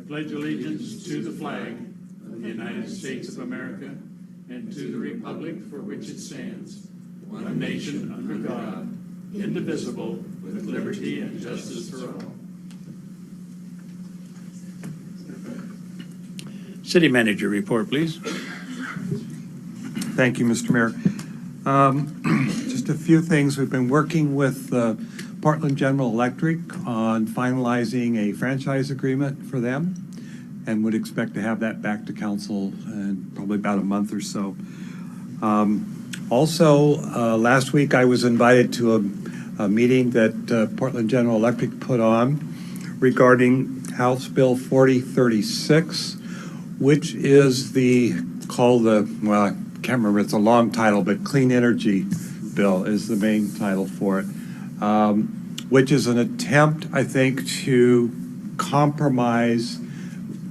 pledge allegiance to the flag of the United States of America and to the republic for which it stands, one nation under God, indivisible, with liberty and justice for all. City Manager report, please. Thank you, Mr. Mayor. Just a few things. We've been working with Portland General Electric on finalizing a franchise agreement for them and would expect to have that back to council in probably about a month or so. Also, last week I was invited to a meeting that Portland General Electric put on regarding House Bill 4036, which is well, I can't remember, it's a long title, but Clean Energy Bill is the main title for it, which is an attempt, I think, to compromise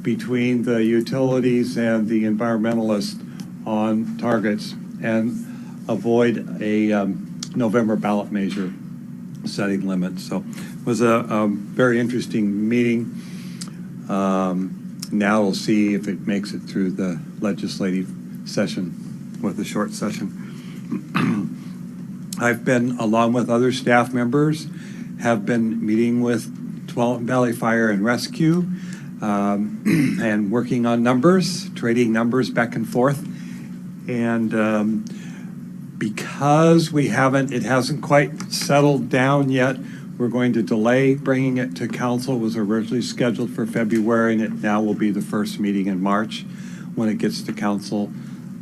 between the utilities and the environmentalists on targets and avoid a November ballot measure setting limits. So it was a very interesting meeting. Now we'll see if it makes it through the legislative session with a short session. I've been, along with other staff members, have been meeting with Tualatin Valley Fire and Rescue and working on numbers, trading numbers back and forth. And because it hasn't quite settled down yet, we're going to delay bringing it to council. It was originally scheduled for February, and it now will be the first meeting in March when it gets to council.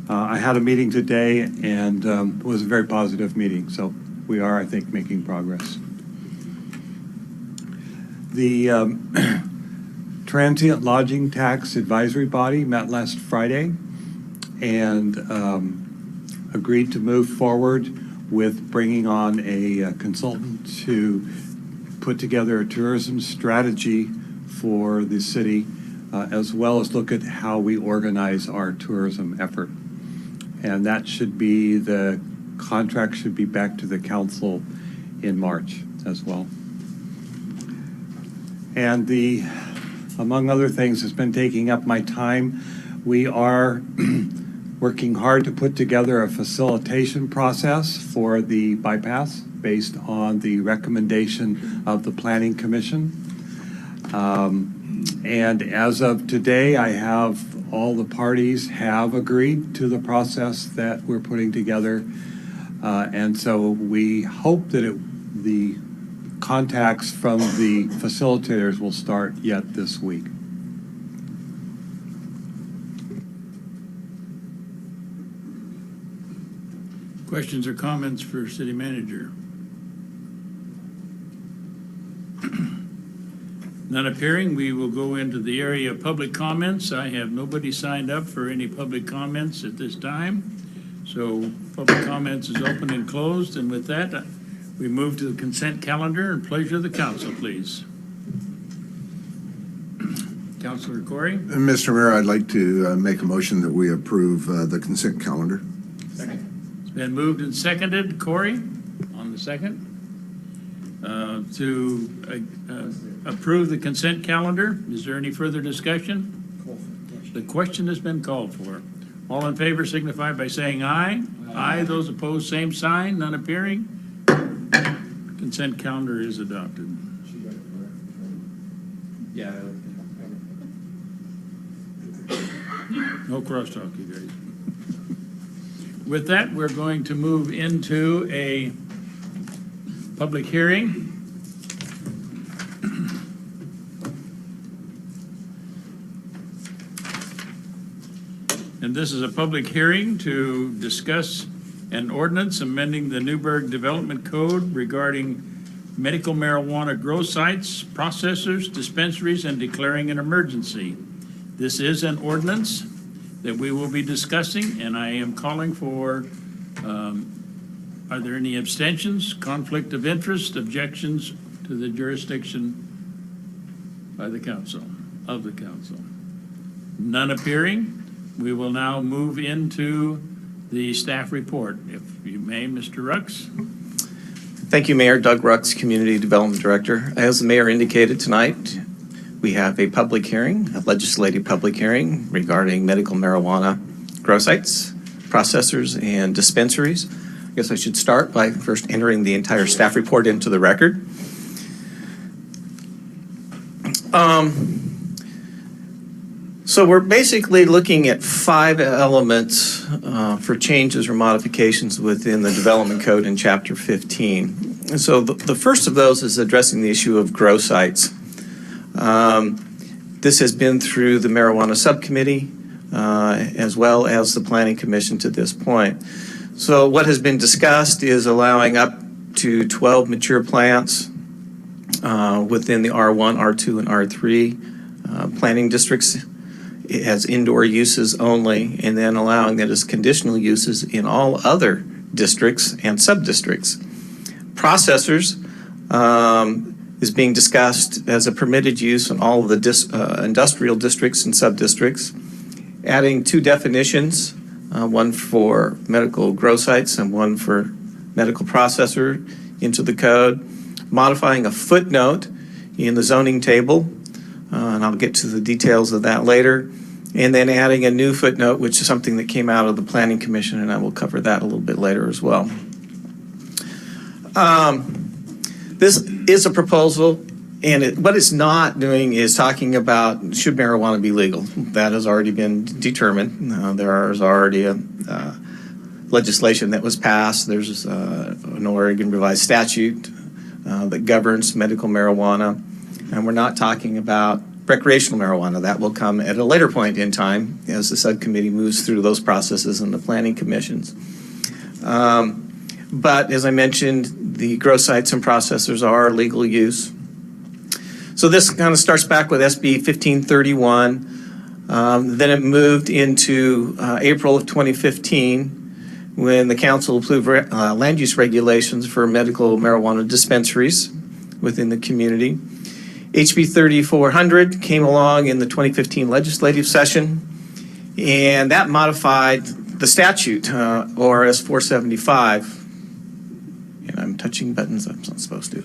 I had a meeting today, and it was a very positive meeting, so we are, I think, making progress. The Transient Lodging Tax Advisory Body met last Friday and agreed to move forward with bringing on a consultant to put together a tourism strategy for the city, as well as look at how we organize our tourism effort. And that the contract should be back to the council in March as well. And among other things that's been taking up my time, we are working hard to put together a facilitation process for the bypass based on the recommendation of the Planning Commission. And as of today, all the parties have agreed to the process that we're putting together. And so we hope that the contacts from the facilitators will start yet this week. Questions or comments for City Manager? None appearing, we will go into the area of public comments. I have nobody signed up for any public comments at this time. So public comments is open and closed. And with that, we move to the consent calendar and pleasure of the council, please. Councilor Corey. Mr. Mayor, I'd like to make a motion that we approve the consent calendar. Second. It's been moved and seconded. Corey, on the second, to approve the consent calendar. Is there any further discussion? The question has been called for. All in favor signify by saying aye. Aye. Those opposed, same sign. None appearing. Consent calendar is adopted. Yeah. No crosstalk, you guys. With that, we're going to move into a public hearing. And this is a public hearing to discuss an ordinance amending the Newberg Development Code regarding medical marijuana grow sites, processors, dispensaries, and declaring an emergency. This is an ordinance that we will be discussing, and I am calling for, are there any abstentions, conflict of interest, objections to the jurisdiction by the council, of the council? None appearing. We will now move into the staff report. If you may, Mr. Rux. Thank you, Mayor. Doug Rux, Community Development Director. As the Mayor indicated tonight, we have a public hearing, a legislative public hearing regarding medical marijuana grow sites, processors, and dispensaries. I guess I should start by first entering the entire staff report into the record. So we're basically looking at 5 elements for changes or modifications within the development code in chapter 15. And so the first of those is addressing the issue of grow sites. This has been through the marijuana subcommittee as well as the planning commission to this point. So what has been discussed is allowing up to 12 mature plants within the R1, R2, and R3 planning districts. It has indoor uses only, and then allowing that as conditional uses in all other districts and sub-districts. Processors is being discussed as a permitted use in all of the industrial districts and sub-districts, adding 2 definitions, one for medical grow sites and one for medical processor into the code, modifying a footnote in the zoning table, and I'll get to the details of that later, and then adding a new footnote, which is something that came out of the Planning Commission, and I will cover that a little bit later as well. This is a proposal, and what it's not doing is talking about should marijuana be legal. That has already been determined. There is already a legislation that was passed. There's an Oregon revised statute that governs medical marijuana, and we're not talking about recreational marijuana. That will come at a later point in time as the subcommittee moves through those processes and the planning commissions. But as I mentioned, the grow sites and processors are legal use. So this kind of starts back with SB 1531. Then it moved into April of 2015 when the council approved land use regulations for medical marijuana dispensaries within the community. HB 3400 came along in the 2015 legislative session, and that modified the statute, ORS 475. And I'm touching buttons I'm not supposed to.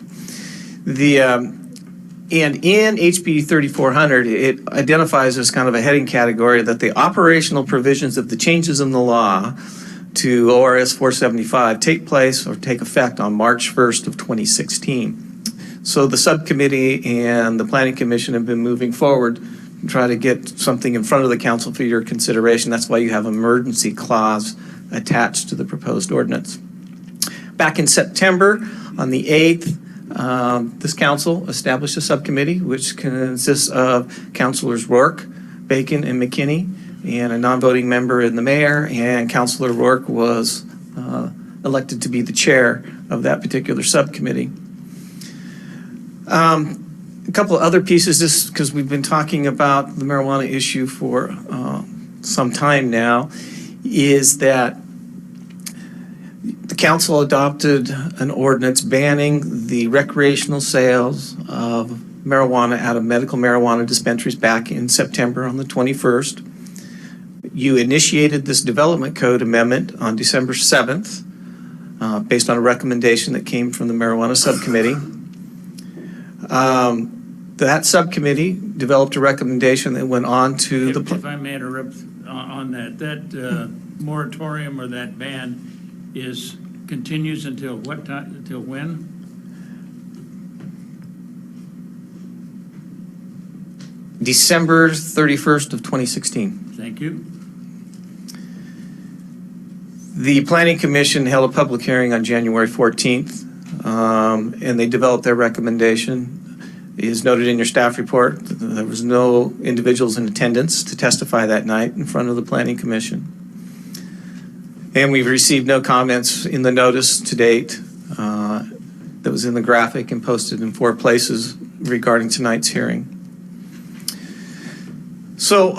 And in HB 3400, it identifies as kind of a heading category that the operational provisions of the changes in the law to ORS 475 take place or take effect on March 1st of 2016. So the subcommittee and the planning commission have been moving forward to try to get something in front of the council for your consideration. That's why you have an emergency clause attached to the proposed ordinance. Back in September, on the 8th, this council established a subcommittee which consists of Councilors Rourke, Bacon, and McKinney, and a non-voting member in the mayor, and Councilor Rourke was elected to be the chair of that particular subcommittee. A couple of other pieces, just because we've been talking about the marijuana issue for some time now, is that the council adopted an ordinance banning the recreational sales of marijuana out of medical marijuana dispensaries back in September on the 21st. You initiated this development code amendment on December 7th based on a recommendation that came from the marijuana subcommittee. That subcommittee developed a recommendation that went on to the... If I may interrupt on that moratorium or that ban continues until what time, until when? December 31st of 2016. Thank you. The Planning Commission held a public hearing on January 14th, and they developed their recommendation. It is noted in your staff report that there was no individuals in attendance to testify that night in front of the Planning Commission. And we've received no comments in the notice to date that was in the graphic and posted in 4 places regarding tonight's hearing. So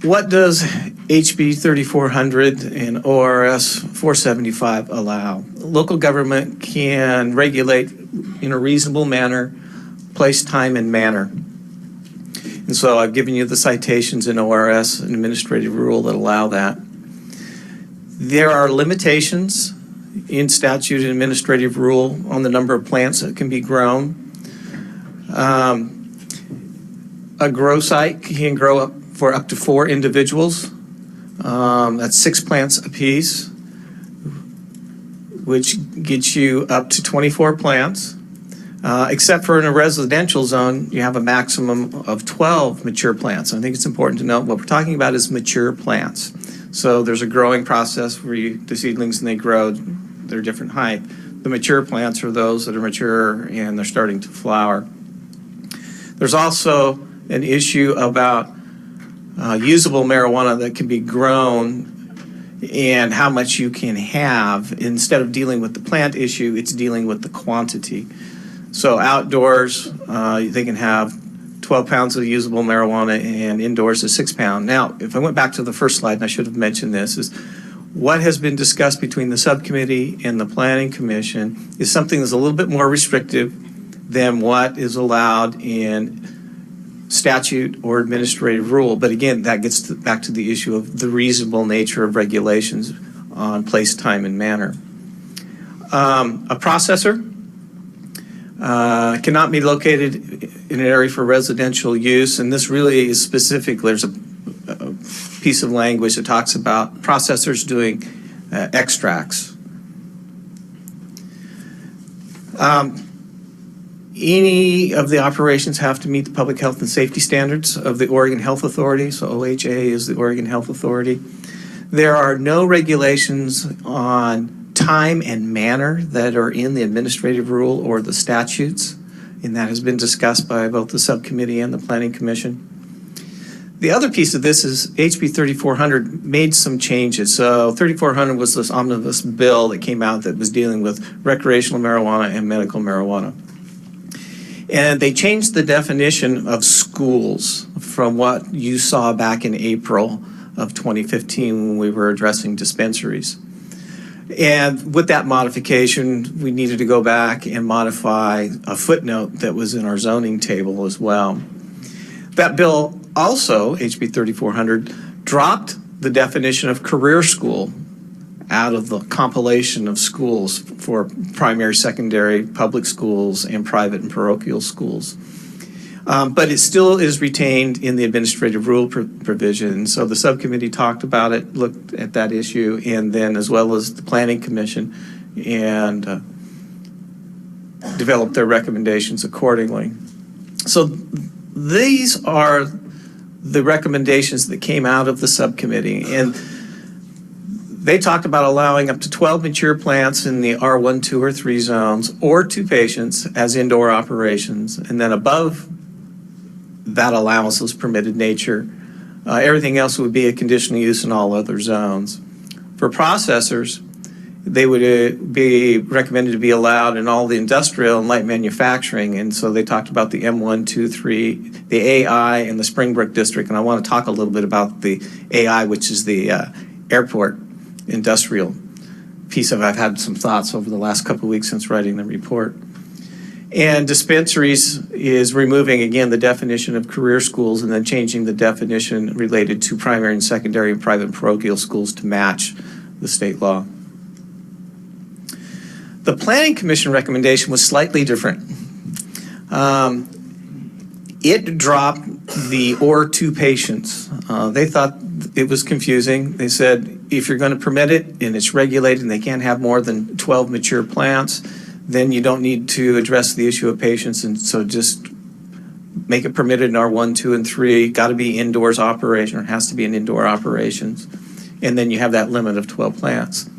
what does HB 3400 and ORS 475 allow? Local government can regulate in a reasonable manner, place, time, and manner. And so I've given you the citations in ORS, an administrative rule that allow that. There are limitations in statute and administrative rule on the number of plants that can be grown. a grow site can grow up for up to 4 individuals. That's 6 plants apiece, which gets you up to 24 plants. Except for in a residential zone, you have a maximum of 12 mature plants. I think it's important to note what we're talking about is mature plants. So there's a growing process where the seedlings, and they grow, they're different height. The mature plants are those that are mature and they're starting to flower. There's also an issue about usable marijuana that can be grown and how much you can have. Instead of dealing with the plant issue, it's dealing with the quantity. So outdoors, they can have 12 pounds of usable marijuana, and indoors is 6 pounds. Now, if I went back to the first slide, and I should have mentioned this, is what has been discussed between the subcommittee and the planning commission is something that's a little bit more restrictive than what is allowed in statute or administrative rule. But again, that gets back to the issue of the reasonable nature of regulations on place, time, and manner. A processor cannot be located in an area for residential use, and this really is specific. There's a piece of language that talks about processors doing extracts. Any of the operations have to meet the public health and safety standards of the Oregon Health Authority, so OHA is the Oregon Health Authority. There are no regulations on time and manner that are in the administrative rule or the statutes, and that has been discussed by both the subcommittee and the planning commission. The other piece of this is HB 3400 made some changes. So 3400 was this omnibus bill that came out that was dealing with recreational marijuana and medical marijuana. And they changed the definition of schools from what you saw back in April of 2015 when we were addressing dispensaries. And with that modification, we needed to go back and modify a footnote that was in our zoning table as well. That bill also, HB 3400, dropped the definition of career school out of the compilation of schools for primary, secondary, public schools, and private and parochial schools. But it still is retained in the administrative rule provision. So the subcommittee talked about it, looked at that issue, and then as well as the planning commission, and developed their recommendations accordingly. So these are the recommendations that came out of the subcommittee, and they talked about allowing up to 12 mature plants in the R1, 2, or 3 zones, or 2 patients as indoor operations, and then above that allowance was permitted nature. Everything else would be a conditional use in all other zones. For processors, they would be recommended to be allowed in all the industrial and light manufacturing, and so they talked about the M1, 2, 3, the AI, and the Springbrook district, and I want to talk a little bit about the AI, which is the airport industrial piece of it. I've had some thoughts over the last couple of weeks since writing the report. And dispensaries is removing, again, the definition of career schools and then changing the definition related to primary and secondary and private and parochial schools to match the state law. The Planning Commission recommendation was slightly different. It dropped the or 2 patients. They thought it was confusing. They said if you're going to permit it and it's regulated and they can't have more than 12 mature plants, then you don't need to address the issue of patients, and so just make it permitted in R1, 2, and 3. Got to be indoors operation, or it has to be an indoor operations, and then you have that limit of 12 plants.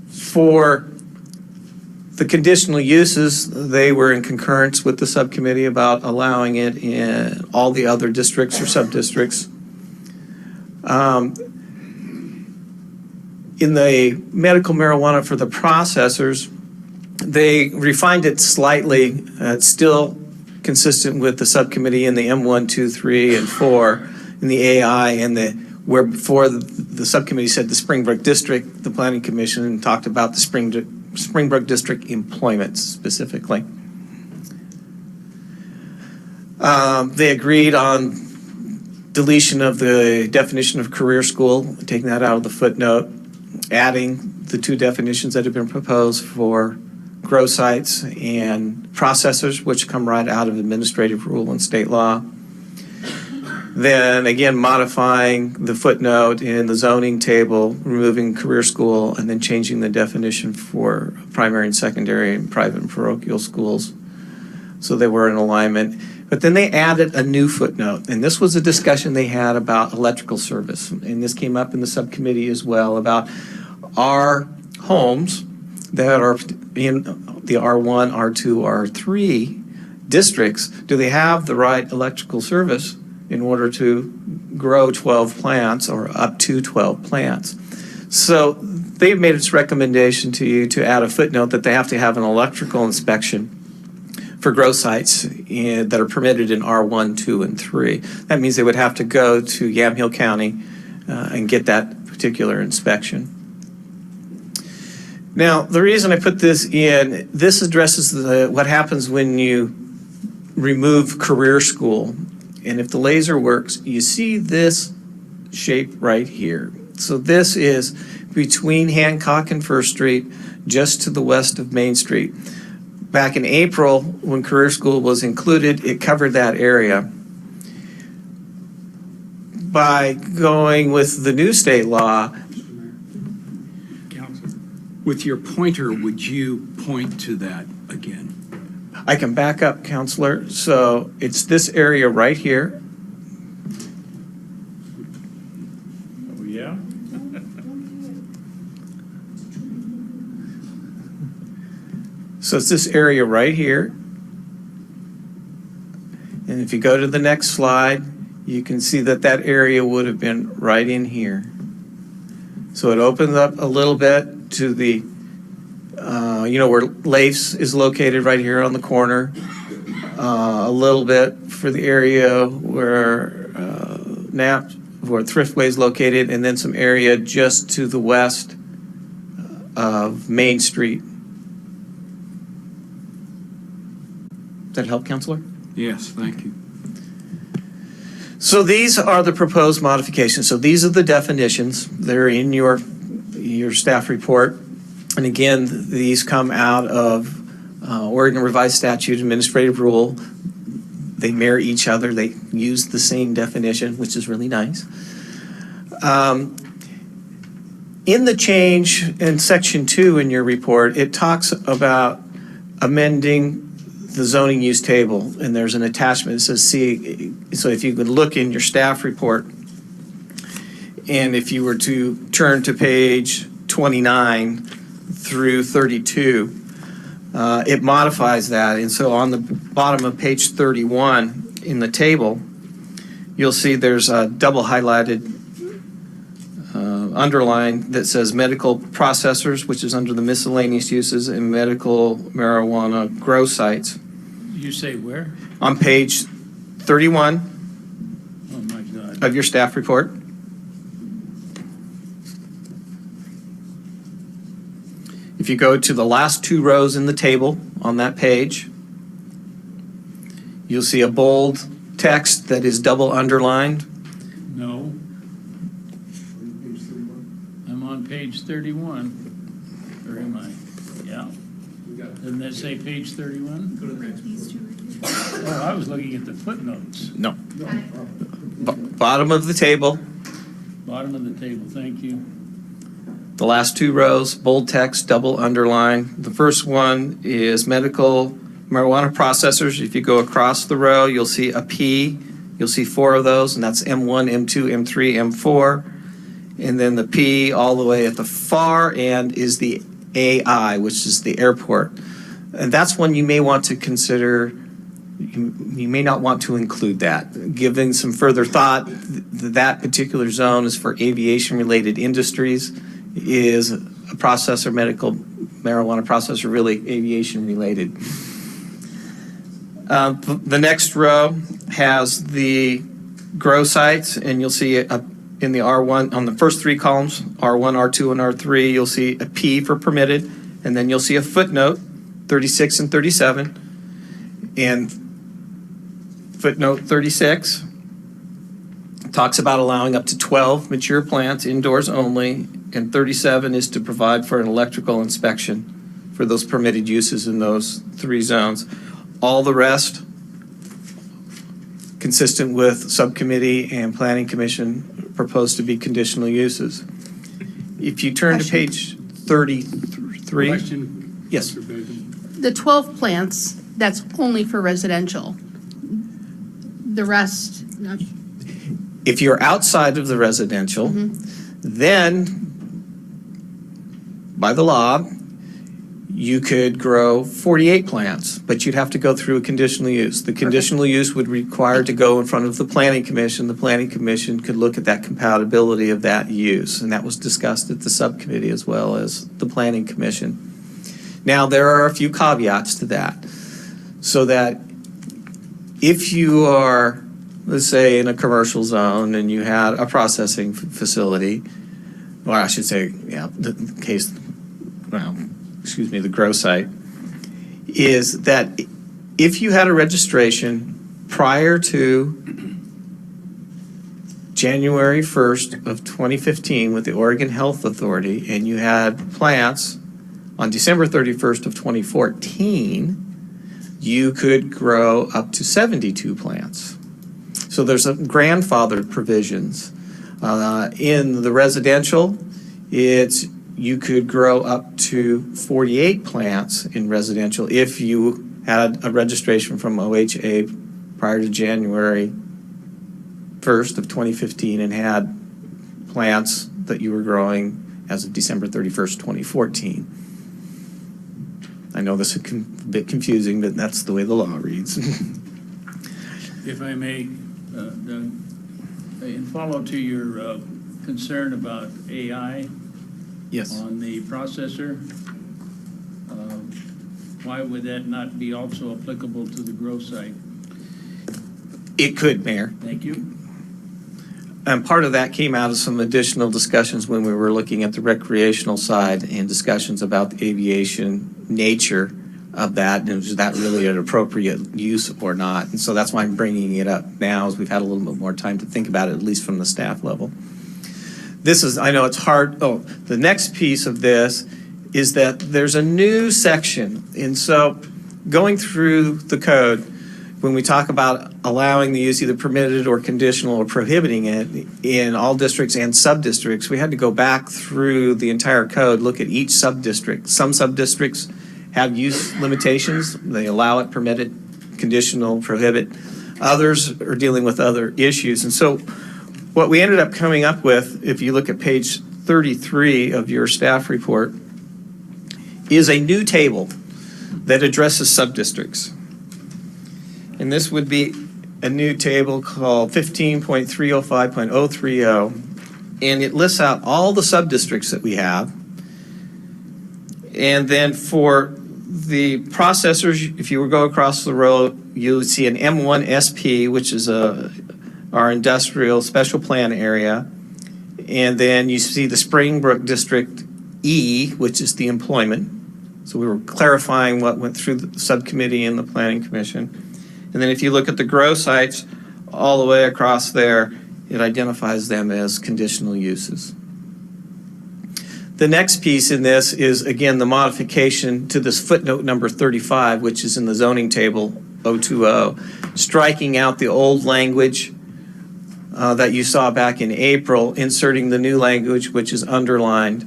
For the conditional uses, they were in concurrence with the subcommittee about allowing it in all the other districts or sub-districts. In the medical marijuana for the processors, they refined it slightly. It's still consistent with the subcommittee in the M1, 2, 3, and 4 in the AI, and where before the subcommittee said the Springbrook district, the planning commission talked about the Springbrook district employment specifically. They agreed on deletion of the definition of career school, taking that out of the footnote, adding the 2 definitions that have been proposed for grow sites and processors, which come right out of administrative rule and state law. Then again, modifying the footnote in the zoning table, removing career school, and then changing the definition for primary and secondary and private and parochial schools. So they were in alignment. But then they added a new footnote, and this was a discussion they had about electrical service. And this came up in the subcommittee as well about our homes that are in the R1, R2, R3 districts. Do they have the right electrical service in order to grow 12 plants or up to 12 plants? So they've made its recommendation to you to add a footnote that they have to have an electrical inspection for grow sites that are permitted in R1, 2, and 3. That means they would have to go to Yamhill County and get that particular inspection. Now, the reason I put this in, this addresses what happens when you remove career school. And if the laser works, you see this shape right here. So this is between Hancock and First Street, just to the west of Main Street. Back in April, when career school was included, it covered that area. By going with the new state law, Council, with your pointer, would you point to that again? I can back up, Counselor. So it's this area right here. Oh, yeah? So it's this area right here. And if you go to the next slide, you can see that that area would have been right in here. So it opens up a little bit to the, where Leif's is located right here on the corner. A little bit for the area where where Thriftway is located, and then some area just to the west of Main Street. Does that help, Counselor? Yes, thank you. So these are the proposed modifications. So these are the definitions. They're in your staff report. And again, these come out of Oregon Revised Statute Administrative Rule. They mirror each other. They use the same definition, which is really nice. In the change in Section 2 in your report, it talks about amending the zoning use table, and there's an attachment that says C. So if you could look in your staff report, and if you were to turn to page 29 through 32, it modifies that. And so on the bottom of page 31 in the table, you'll see there's a double highlighted underline that says medical processors, which is under the miscellaneous uses, and medical marijuana grow sites. You say where? On page 31 Oh, my God. of your staff report. If you go to the last two rows in the table on that page, you'll see a bold text that is double underlined. No. I'm on page 31. Or am I? Yeah. Doesn't that say page 31? Go to the next. Oh, I was looking at the footnotes. No. Bottom of the table, Bottom of the table, thank you. the last two rows, bold text, double underline. The first one is medical marijuana processors. If you go across the row, you'll see a P. You'll see four of those, and that's M1, M2, M3, M4. And then the P all the way at the far end is the AI, which is the airport. And that's one you may want to consider. You may not want to include that. Giving some further thought, that particular zone is for aviation-related industries, is a processor, medical marijuana processor, really aviation-related. The next row has the grow sites, and you'll see in the R1, on the first three columns, R1, R2, and R3, you'll see a P for permitted, and then you'll see a footnote, 36 and 37. And footnote 36 talks about allowing up to 12 mature plants indoors only, and 37 is to provide for an electrical inspection for those permitted uses in those 3 zones. All the rest, consistent with subcommittee and planning commission, proposed to be conditional uses. If you turn to Question. page 33. Question? Yes. Mr. Bacon? The 12 plants, that's only for residential. The rest, no. If you're outside of the residential, then by the law, you could grow 48 plants, but you'd have to go through a conditional use. The conditional use would require to go in front of the planning commission. The planning commission could look at that compatibility of that use, and that was discussed at the subcommittee as well as the planning commission. Now, there are a few caveats to that, so that if you are, let's say, in a commercial zone and you had a processing facility, or I should say, the grow site, is that if you had a registration prior to January 1st of 2015 with the Oregon Health Authority, and you had plants on December 31st of 2014, you could grow up to 72 plants. So there's a grandfathered provisions. In the residential, you could grow up to 48 plants in residential if you had a registration from OHA prior to January 1st of 2015 and had plants that you were growing as of December 31st, 2014. I know this is a bit confusing, but that's the way the law reads. If I may, Doug, in follow to your concern about AI Yes. on the processor, why would that not be also applicable to the grow site? It could, Mayor. Thank you. And part of that came out of some additional discussions when we were looking at the recreational side and discussions about the aviation nature of that, and is that really an appropriate use or not? And so that's why I'm bringing it up now, as we've had a little bit more time to think about it, at least from the staff level. This is, I know it's hard. Oh, the next piece of this is that there's a new section. And so going through the code, when we talk about allowing the use either permitted or conditional or prohibiting it in all districts and sub-districts, we had to go back through the entire code, look at each sub-district. Some sub-districts have use limitations. They allow it, permit it, conditional, prohibit. Others are dealing with other issues. And so what we ended up coming up with, if you look at page 33 of your staff report, is a new table that addresses sub-districts. And this would be a new table called 15.305.030, and it lists out all the sub-districts that we have. And then for the processors, if you were go across the road, you would see an M1 SP, which is our industrial special plan area. And then you see the Springbrook District E, which is the employment. So we were clarifying what went through the subcommittee and the planning commission. And then if you look at the grow sites all the way across there, it identifies them as conditional uses. The next piece in this is, again, the modification to this footnote number 35, which is in the zoning table 020, striking out the old language that you saw back in April, inserting the new language, which is underlined,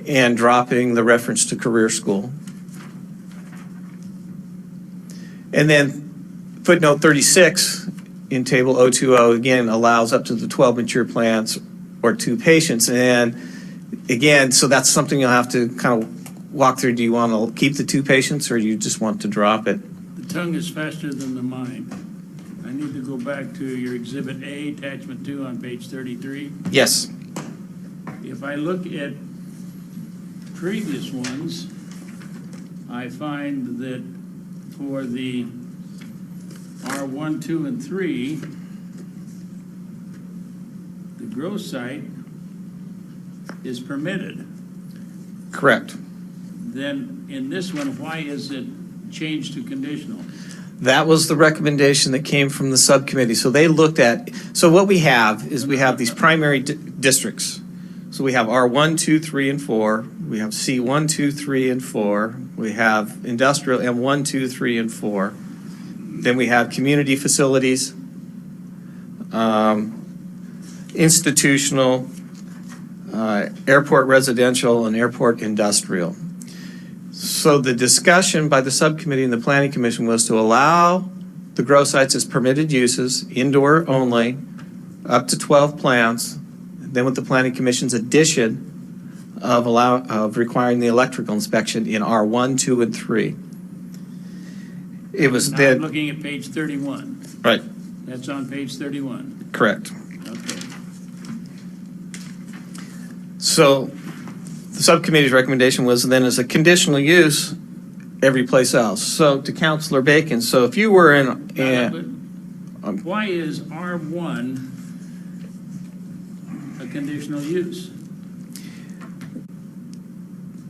and dropping the reference to career school. And then footnote 36 in table 020, again, allows up to the 12 mature plants or 2 patients. And again, so that's something you'll have to kind of walk through. Do you want to keep the 2 patients, or do you just want to drop it? The tongue is faster than the mind. I need to go back to your Exhibit A, Attachment 2 on page 33. Yes. If I look at previous ones, I find that for the R1, 2, and 3, the grow site is permitted. Correct. Then in this one, why is it changed to conditional? That was the recommendation that came from the subcommittee. So they looked at, so what we have is we have these primary districts. So we have R1, 2, 3, and 4. We have C1, 2, 3, and 4. We have industrial M1, 2, 3, and 4. Then we have community facilities, institutional, airport residential, and airport industrial. So the discussion by the subcommittee and the planning commission was to allow the grow sites as permitted uses, indoor only, up to 12 plants. Then with the planning commission's addition of requiring the electrical inspection in R1, 2, and 3. It was Now I'm then, looking at page 31. right, That's on page 31. correct. Okay. So the subcommittee's recommendation was then as a conditional use, every place else. So to Councilor Bacon, so if you were in, Why is R1 a conditional use?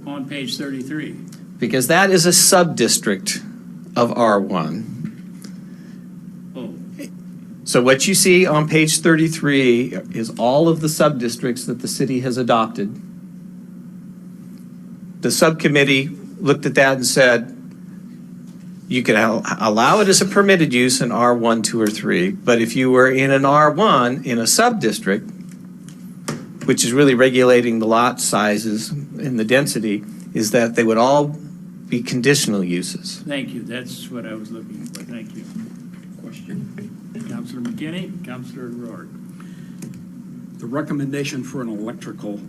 On page 33. because that is a sub-district of R1. Oh, So what you see on page 33 is all of the sub-districts that the city has adopted. The subcommittee looked at that and said, you could allow it as a permitted use in R1, 2, or 3, but if you were in an R1 in a sub-district, which is really regulating the lot sizes and the density, is that they would all be conditional uses. thank you. That's what I was looking for. Thank you. Question. Counselor McKinney, Counselor Rourke. The recommendation for an electrical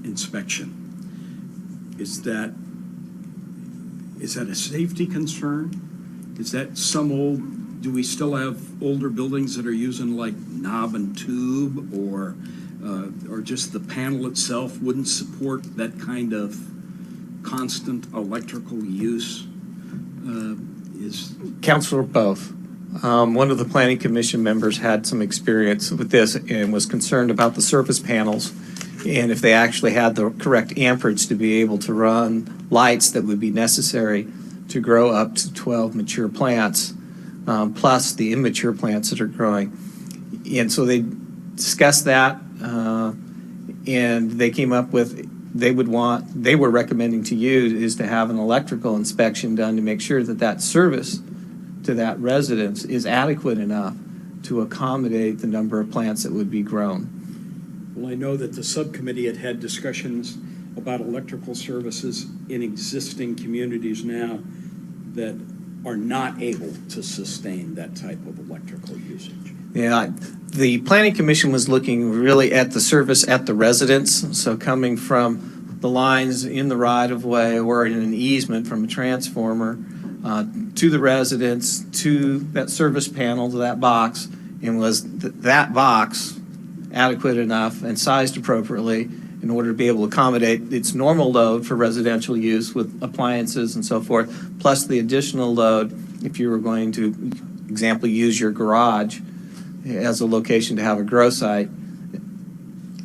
inspection, is that a safety concern? Is that do we still have older buildings that are using like knob and tube, or just the panel itself wouldn't support that kind of constant electrical use? Councilor both. One of the planning commission members had some experience with this and was concerned about the surface panels and if they actually had the correct amperage to be able to run lights that would be necessary to grow up to 12 mature plants, plus the immature plants that are growing. And so they discussed that, and they came up with, they were recommending to you is to have an electrical inspection done to make sure that that service to that residence is adequate enough to accommodate the number of plants that would be grown. Well, I know that the subcommittee had discussions about electrical services in existing communities now that are not able to sustain that type of electrical usage. Yeah, the planning commission was looking really at the service at the residence, so coming from the lines in the right-of-way or in an easement from a transformer to the residence, to that service panel, to that box, and was that box adequate enough and sized appropriately in order to be able to accommodate its normal load for residential use with appliances and so forth, plus the additional load if you were going to, example, use your garage as a location to have a grow site.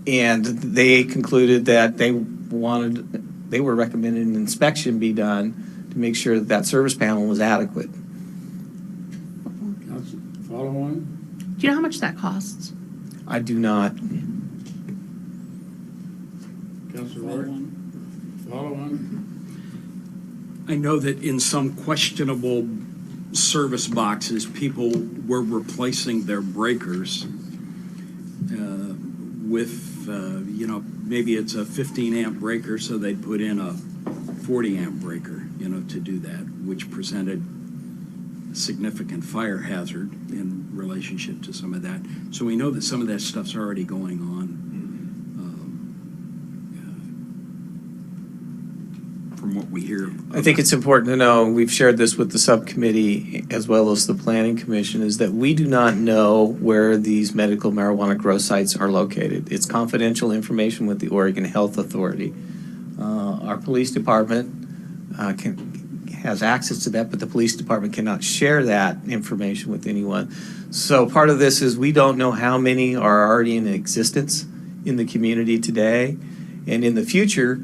And they concluded that they were recommending an inspection be done to make sure that that service panel was adequate. Follow on? Do you know how much that costs? I do not. Counselor Rourke? Follow on? I know that in some questionable service boxes, people were replacing their breakers with, maybe it's a 15 amp breaker, so they'd put in a 40 amp breaker, to do that, which presented a significant fire hazard in relationship to some of that. So we know that some of that stuff's already going on. From what we hear. I think it's important to know, we've shared this with the subcommittee as well as the planning commission, is that we do not know where these medical marijuana grow sites are located. It's confidential information with the Oregon Health Authority. Our police department has access to that, but the police department cannot share that information with anyone. So part of this is we don't know how many are already in existence in the community today. And in the future,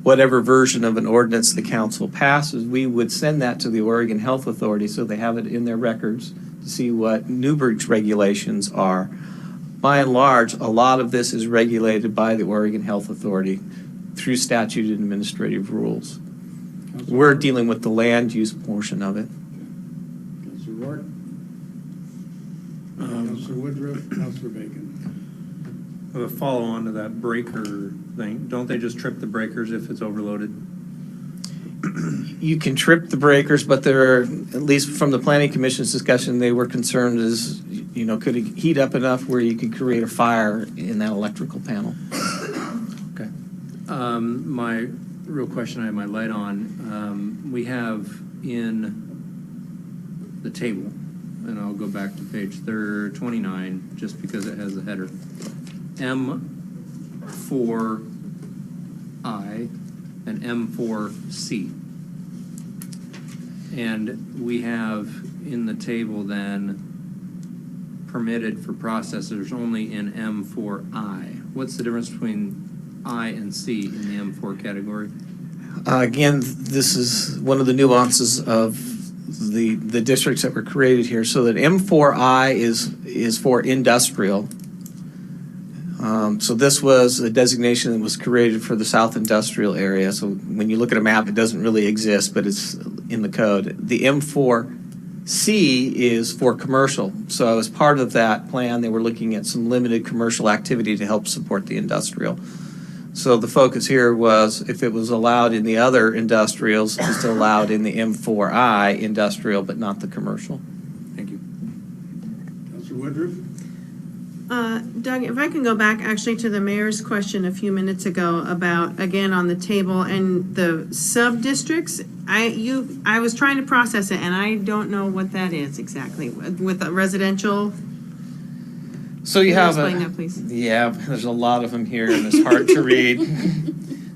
whatever version of an ordinance the council passes, we would send that to the Oregon Health Authority so they have it in their records to see what Newberg's regulations are. by and large, a lot of this is regulated by the Oregon Health Authority through statute and administrative rules. We're dealing with the land use portion of it. Counselor Rourke? Counselor Woodruff? Counselor Bacon? A follow-on to that breaker thing, don't they just trip the breakers if it's overloaded? You can trip the breakers, but there are, at least from the Planning Commission's discussion, they were concerned is, could it heat up enough where you could create a fire in that electrical panel? Okay. My real question I have my light on, we have in the table, and I'll go back to page 29, just because it has the header, M4I and M4C. And we have in the table then permitted for processors only in M4I. What's the difference between I and C in the M4 category? Again, this is one of the nuances of the districts that were created here. So that M4I is for industrial. So this was a designation that was created for the South Industrial area. So when you look at a map, it doesn't really exist, but it's in the code. The M4C is for commercial. So as part of that plan, they were looking at some limited commercial activity to help support the industrial. So the focus here was if it was allowed in the other industrials, it's allowed in the M4I industrial, but not the commercial. Thank you. Counselor Woodruff? Doug, if I can go back actually to the mayor's question a few minutes ago about, again, on the table and the sub-districts, I was trying to process it and I don't know what that is exactly with the residential. So you Can you have explain that, please? Yeah, there's a lot of them here and it's hard to read.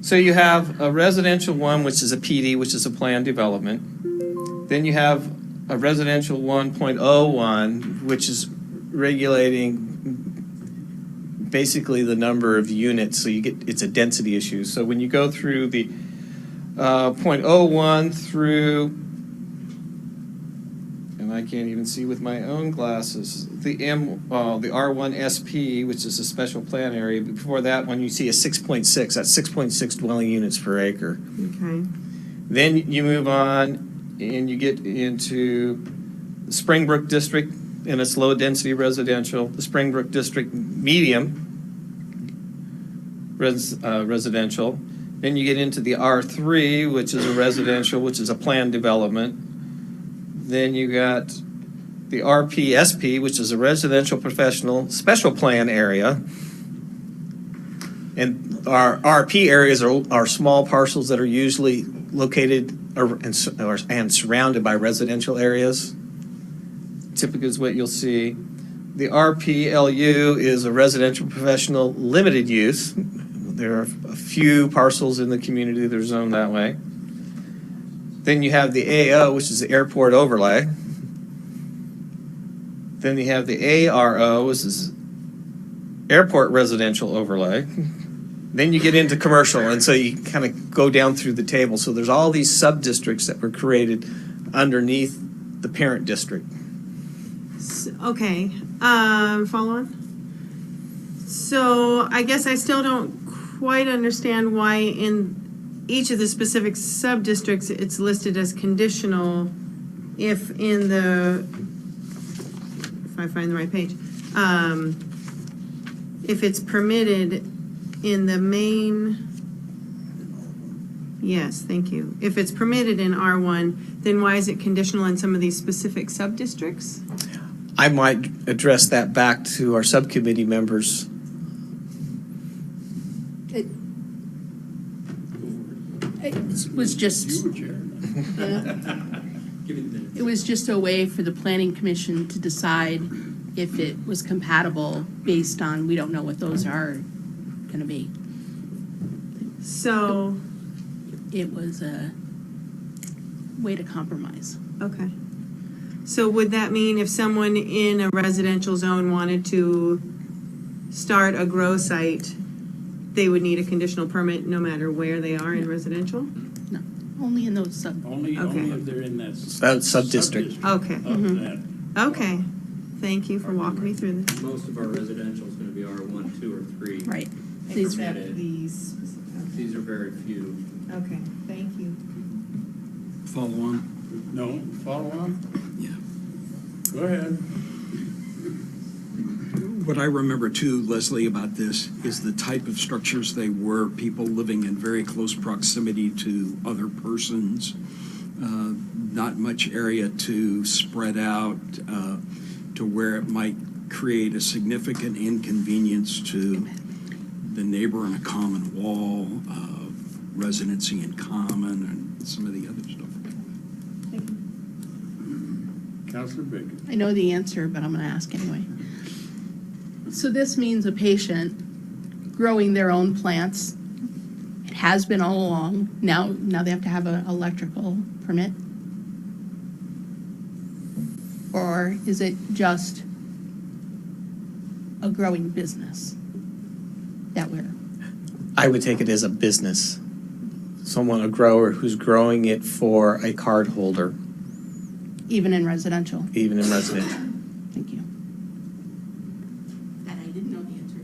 So you have a residential one, which is a PD, which is a planned development. Then you have a residential 1.01, which is regulating basically the number of units. So it's a density issue. So when you go through the 0.01 through, and I can't even see with my own glasses, the R1 SP, which is a special plan area. Before that one, you see a 6.6. That's 6.6 dwelling units per acre. Okay. Then you move on and you get into the Springbrook District, and it's low-density residential. The Springbrook District medium residential. Then you get into the R3, which is a residential, which is a planned development. Then you got the RPSP, which is a residential professional special plan area. And our RP areas are small parcels that are usually located and surrounded by residential areas. Typically is what you'll see. The RPLU is a residential professional limited use. There are a few parcels in the community that are zoned that way. Then you have the AO, which is the airport overlay. Then you have the ARO, which is airport residential overlay. Then you get into commercial, and so you kind of go down through the table. So there's all these sub-districts that were created underneath the parent district. Okay, follow on. So I guess I still don't quite understand why in each of the specific sub-districts it's listed as conditional if in the, if I find the right page, if it's permitted in the main, yes, thank you. If it's permitted in R1, then why is it conditional in some of these specific sub-districts? I might address that back to our subcommittee members. It was just, You were chair. it was just a way for the planning commission to decide if it was compatible based on, we don't know what those are gonna be. So, It was a way to compromise. okay. So would that mean if someone in a residential zone wanted to start a grow site, they would need a conditional permit no matter where they are in residential? No, only in those sub, Only Okay. if they're in that. Sub-district. Okay. Of that. Okay, thank you for walking me through this. Most of our residential is going 2 or 3. Right. These- Permitted. These. These are very few. Okay, thank you. Follow on? No, follow on? Yeah. Go ahead. What I remember too, Leslie, about this is the type of structures they were, people living in very close proximity to other persons, not much area to spread out to where it might create a significant inconvenience to the neighbor on a common wall, residency in common, and some of the other stuff. Counselor Bacon. I know the answer, but I'm going to ask anyway. So this means a patient growing their own plants. It has been all along. Now they have to have an electrical permit? Or is it just a growing business that we're, I would take it as a business. Someone, a grower who's growing it for a card holder, even in residential? even in residential. Thank you. That I didn't know the answer.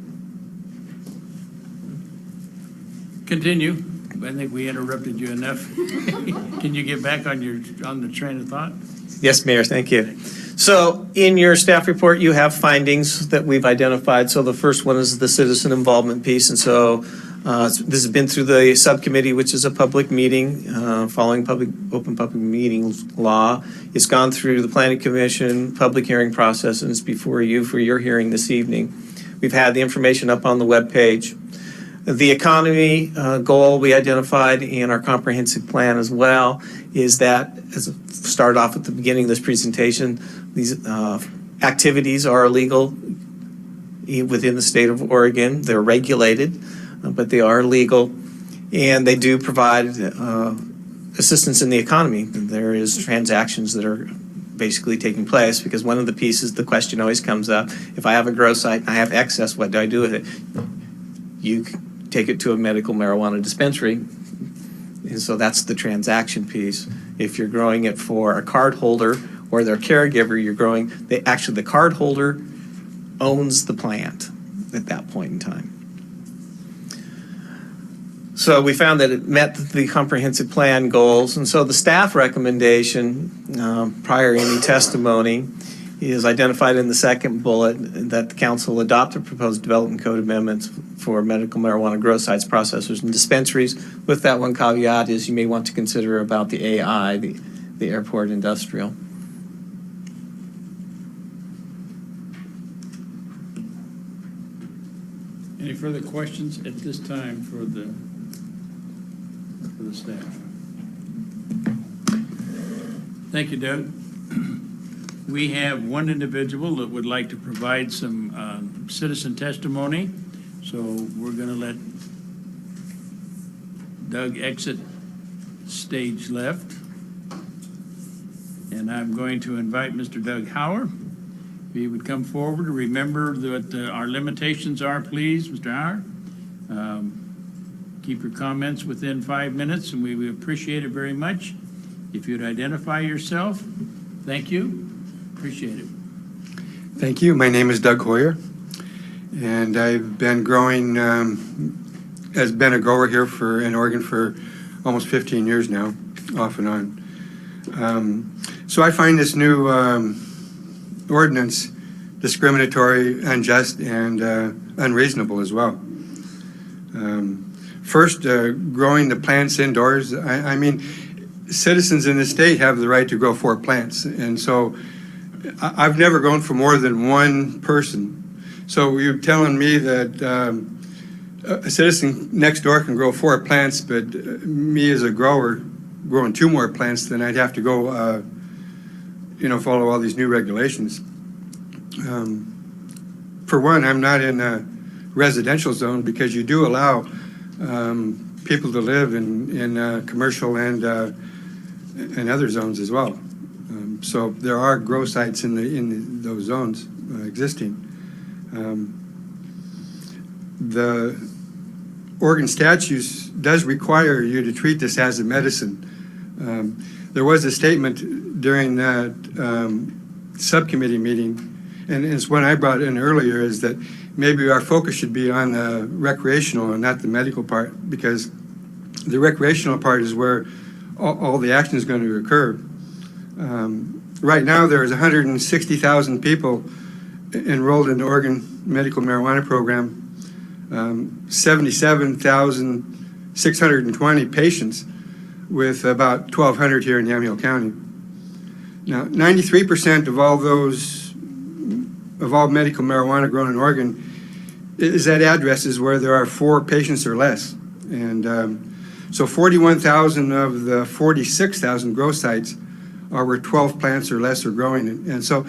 Continue. I think we interrupted you enough. Can you get back on the train of thought? Yes, Mayor, thank you. So in your staff report, you have findings that we've identified. So the first one is the citizen involvement piece. And so this has been through the subcommittee, which is a public meeting following open public meetings law. It's gone through the planning commission, public hearing process, and it's before you for your hearing this evening. We've had the information up on the webpage. The economy goal we identified in our comprehensive plan as well is that, as I started off at the beginning of this presentation, these activities are illegal within the state of Oregon. They're regulated, but they are legal, and they do provide assistance in the economy. There is transactions that are basically taking place, because one of the pieces, the question always comes up, if I have a grow site and I have excess, what do I do with it? You take it to a medical marijuana dispensary, and so that's the transaction piece. If you're growing it for a card holder or their caregiver, the card holder owns the plant at that point in time. So we found that it met the comprehensive plan goals, and so the staff recommendation, prior to any testimony, is identified in the second bullet, that the council adopt a proposed development code amendments for medical marijuana grow sites, processors, and dispensaries. With that one caveat is you may want to consider about the AI, the airport industrial. Any further questions at this time for the staff? Thank you, Doug. We have one individual that would like to provide some citizen testimony, so we're going to let Doug exit stage left. And I'm going to invite Mr. Doug Hauer. If he would come forward. Remember that our limitations are, please, Mr. Hauer. Keep your comments within 5 minutes, and we would appreciate it very much. If you'd identify yourself, thank you. Appreciate it. Thank you. My name is Doug Hoyer, and I've been growing, has been a grower here in Oregon for almost 15 years now, off and on. So I find this new ordinance discriminatory, unjust, and unreasonable as well. First, growing the plants indoors. I mean, citizens in the state have the right to grow 4 plants, and so I've never grown for more than one person. So you're telling me that a citizen next door can grow 4 plants, but me as a grower growing 2 more plants, then I'd have to go, follow all these new regulations. For one, I'm not in a residential zone, because you do allow people to live in commercial and other zones as well. So there are grow sites in those zones existing. The Oregon statutes does require you to treat this as a medicine. There was a statement during that subcommittee meeting, and it's one I brought in earlier, is that maybe our focus should be on the recreational and not the medical part, because the recreational part is where all the action is going to occur. Right now, there's 160,000 people enrolled in the Oregon medical marijuana program, 77,620 patients, with about 1,200 here in Yamhill County. Now, 93% of all medical marijuana grown in Oregon is at addresses where there are 4 patients or less. And so 41,000 of the 46,000 grow sites are where 12 plants or less are growing. And so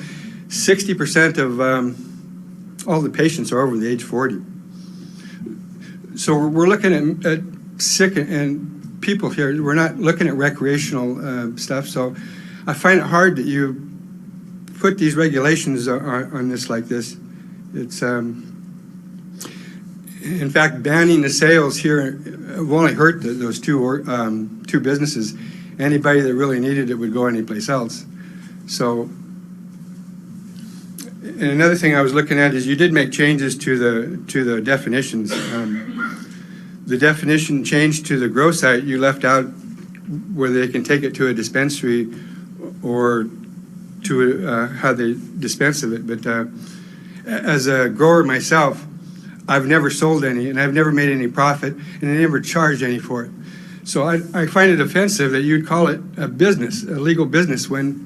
60% of all the patients are over the age 40. So we're looking at sick and people here. We're not looking at recreational stuff. So I find it hard that you put these regulations on this like this. It's, in fact, banning the sales here will only hurt those two businesses. Anybody that really needed it would go anyplace else. So, and another thing I was looking at is you did make changes to the definitions. The definition changed to the grow site. You left out where they can take it to a dispensary or to how they dispense of it. But as a grower myself, I've never sold any, and I've never made any profit, and I never charged any for it. So I find it offensive that you'd call it a business, a legal business, when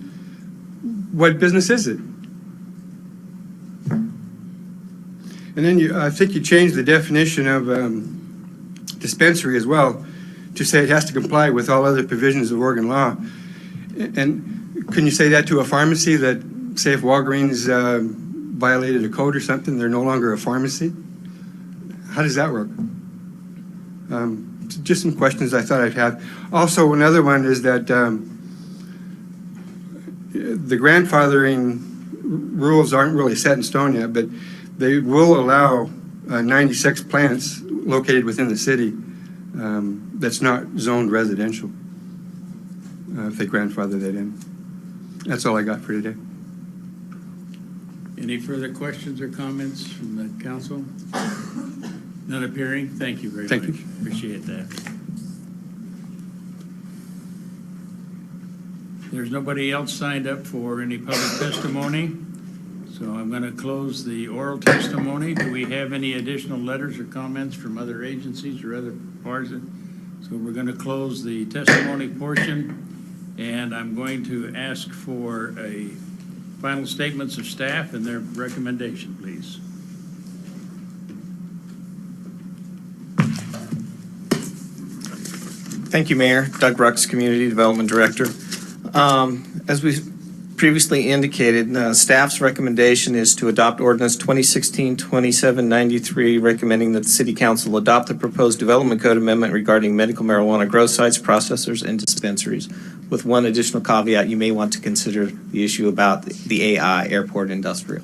what business is it? And then I think you changed the definition of dispensary as well to say it has to comply with all other provisions of Oregon law. And can you say that to a pharmacy that, say, if Walgreens violated a code or something, they're no longer a pharmacy? How does that work? Just some questions I thought I'd have. Also, another one is that the grandfathering rules aren't really set in stone yet, but they will allow 96 plants located within the city that's not zoned residential, if they grandfather that in. That's all I got for today. Any further questions or comments from the council? None appearing? Thank you very much. Thank you. Appreciate that. There's nobody else signed up for any public testimony, so I'm going to close the oral testimony. Do we have any additional letters or comments from other agencies or other parts? So we're going to close the testimony portion, and I'm going to ask for a final statements of staff and their recommendation, please. Thank you, Mayor. Doug Rux, Community Development Director. As we previously indicated, staff's recommendation is to adopt ordinance 2016-2793, recommending that the City Council adopt the proposed development code amendment regarding medical marijuana grow sites, processors, and dispensaries. With one additional caveat, you may want to consider the issue about the AI, airport industrial.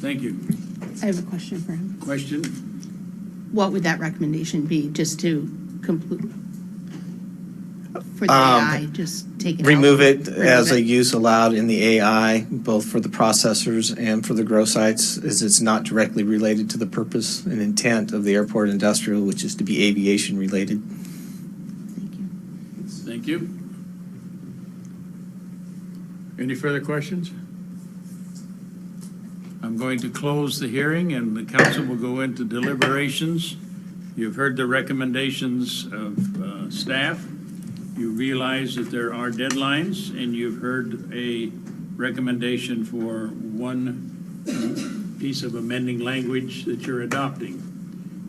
Thank you. I have a question for him. Question? What would that recommendation be, just to complete? For the Um, AI, just take it out? Remove it Remove as a it? use allowed in the AI, both for the processors and for the grow sites, as it's not directly related to the purpose and intent of the airport industrial, which is to be aviation related. Thank you. Thank you. Any further questions? I'm going to close the hearing, and the council will go into deliberations. You've heard the recommendations of staff. You realize that there are deadlines, and you've heard a recommendation for one piece of amending language that you're adopting.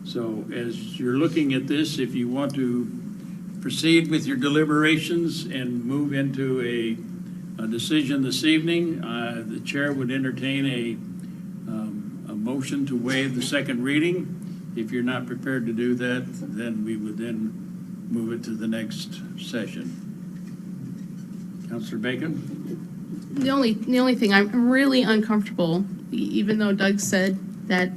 So as you're looking at this, if you want to proceed with your deliberations and move into a decision this evening, the chair would entertain a motion to waive the second reading. If you're not prepared to do that, then we would then move it to the next session. Councilor Bacon? The only thing, I'm really uncomfortable, even though Doug said that.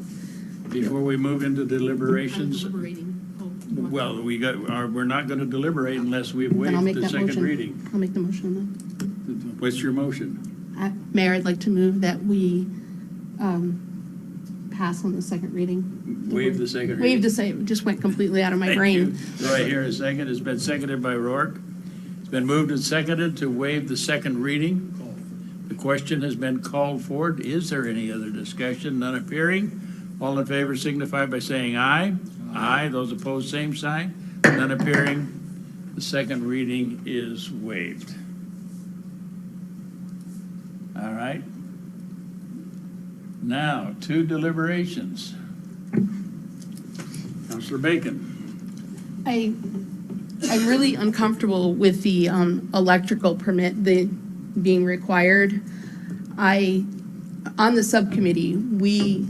Before we move into deliberations, Deliberating. Oh. Well, we're not going to deliberate unless we've Then I'll waived make the that second motion. reading. I'll make the motion then. What's your motion? Mayor, I'd like to move that we pass on the second reading. Waive the second reading. Waive the second, just went completely out of my Thank brain. you. Do I hear a second? It's been seconded by Rourke. It's been moved and seconded to waive the second reading. The question has been called for. Is there any other discussion? None appearing. All in favor signify by saying aye. Aye. Those opposed, same sign. None appearing. The second reading is waived. All right. Now, to deliberations. Counselor Bacon. I'm really uncomfortable with the electrical permit being required. On the subcommittee, we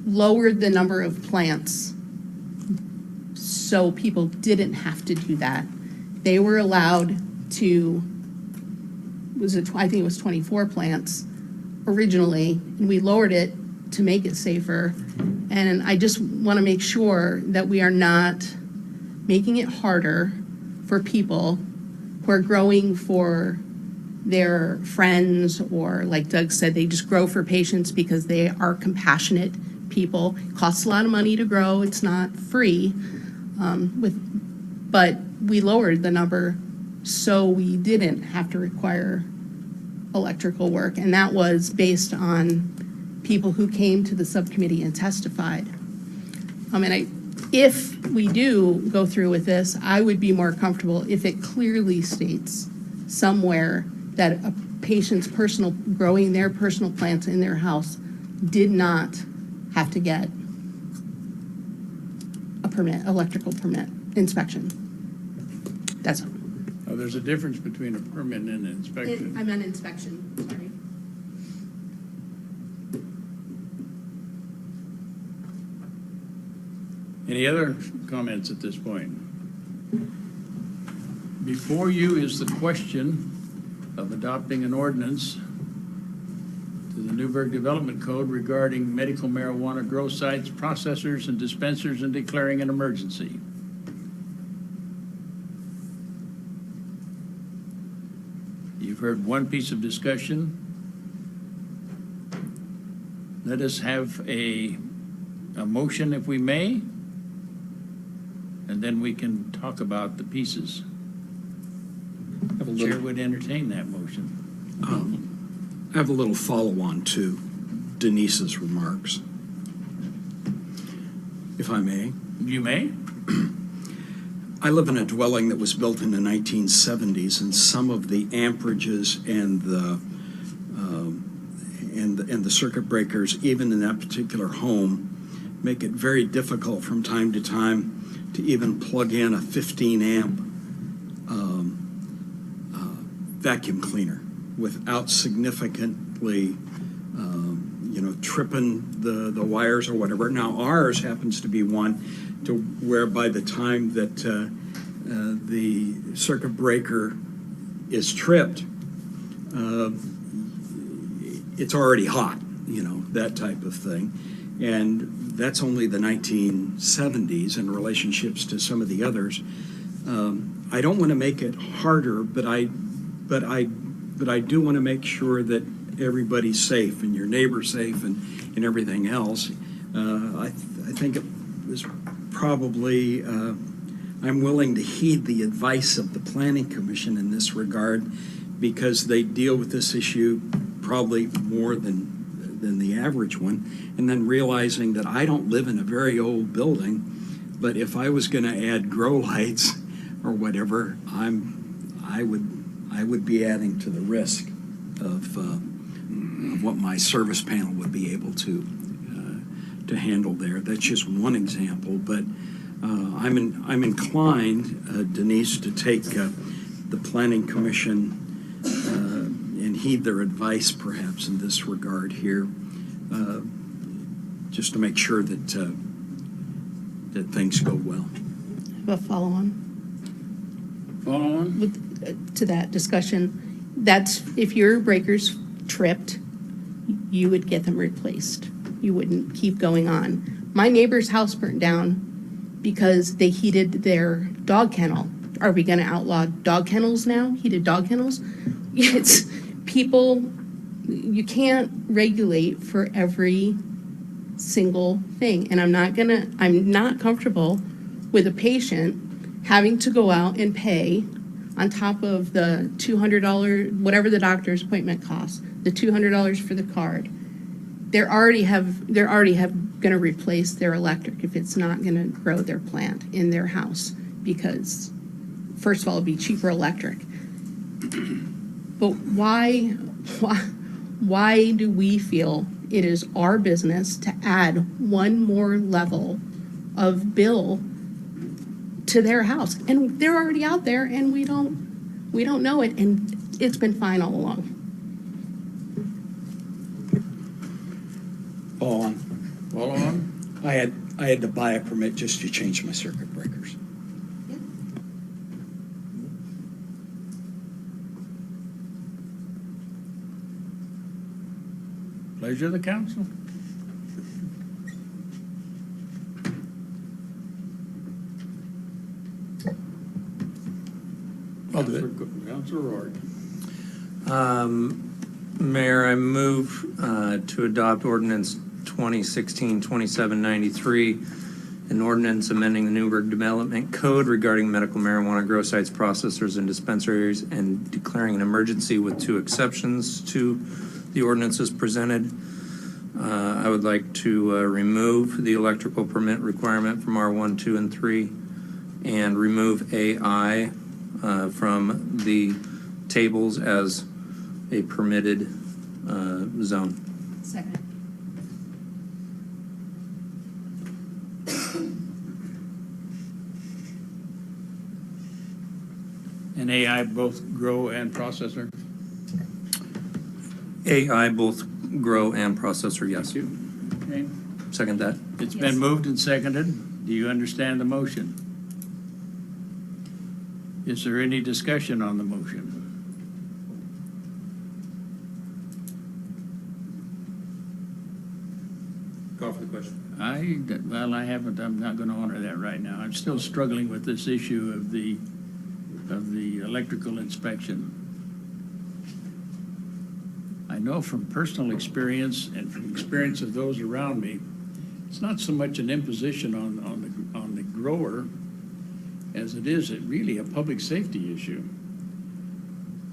lowered the number of plants so people didn't have to do that. They were allowed to, I think it was 24 plants originally, and we lowered it to make it safer. And I just want to make sure that we are not making it harder for people who are growing for their friends, or like Doug said, they just grow for patients because they are compassionate people. It costs a lot of money to grow. It's not free. But we lowered the number so we didn't have to require electrical work. And that was based on people who came to the subcommittee and testified. If we do go through with this, I would be more comfortable if it clearly states somewhere that a patient's growing their personal plants in their house did not have to get a permit, electrical permit inspection. That's all. Oh, there's a difference between a permit and an inspection. I meant inspection, sorry. Any other comments at this point? Before you is the question of adopting an ordinance to the Newberg Development Code regarding medical marijuana grow sites, processors, and dispensers, and declaring an emergency. You've heard one piece of discussion. Let us have a motion, if we may, and then we can talk about the pieces. Chair would entertain that motion. I have a little follow-on to Denise's remarks, if I may. You may. I live in a dwelling that was built in the 1970s, and some of the amperages and the circuit breakers, even in that particular home, make it very difficult from time to time to even plug in a 15-amp vacuum cleaner without significantly, tripping the wires or whatever. Now, ours happens to be one to where by the time that the circuit breaker is tripped, it's already hot, that type of thing. And that's only the 1970s in relationships to some of the others. I don't want to make it harder, but I do want to make sure that everybody's safe and your neighbor's safe and everything else. I think it was probably, I'm willing to heed the advice of the Planning Commission in this regard, because they deal with this issue probably more than the average one. And then realizing that I don't live in a very old building, but if I was going to add grow lights or whatever, I would be adding to the risk of what my service panel would be able to handle there. That's just one example, but I'm inclined, Denise, to take the Planning Commission and heed their advice perhaps in this regard here, just to make sure that things go well. Have a follow-on Follow on? to that discussion. That's, if your breaker's tripped, you would get them replaced. You wouldn't keep going on. My neighbor's house burnt down because they heated their dog kennel. Are we gonna outlaw dog kennels now, heated dog kennels? It's people, you can't regulate for every single thing. And I'm not comfortable with a patient having to go out and pay on top of the $200, whatever the doctor's appointment costs, the $200 for the card. They're already gonna replace their electric if it's not gonna grow their plant in their house, because first of all, it'd be cheaper electric. But why do we feel it is our business to add one more level of bill to their house? And they're already out there and we don't know it, and it's been fine all along. Follow on. I had to buy a permit just to change my circuit breakers. Pleasure of the council. I'll do it. Counselor Rourke. Mayor, I move to adopt ordinance 2016-2793, an ordinance amending the Newberg Development Code regarding medical marijuana grow sites, processors, and dispensaries, and declaring an emergency with 2 exceptions to the ordinances presented. I would like to remove the electrical permit requirement from R1, 2, and 3, and remove AI from the tables as a permitted zone. Second. And AI both grow and processor? AI, both grow and processor, yes. Thank you. Okay. Second that. It's Yes. been moved and seconded. Do you understand the motion? Is there any discussion on the motion? Call for the question. I haven't, I'm not gonna honor that right now. I'm still struggling with this issue of the electrical inspection. I know from personal experience and from experience of those around me, it's not so much an imposition on the grower as it is really a public safety issue.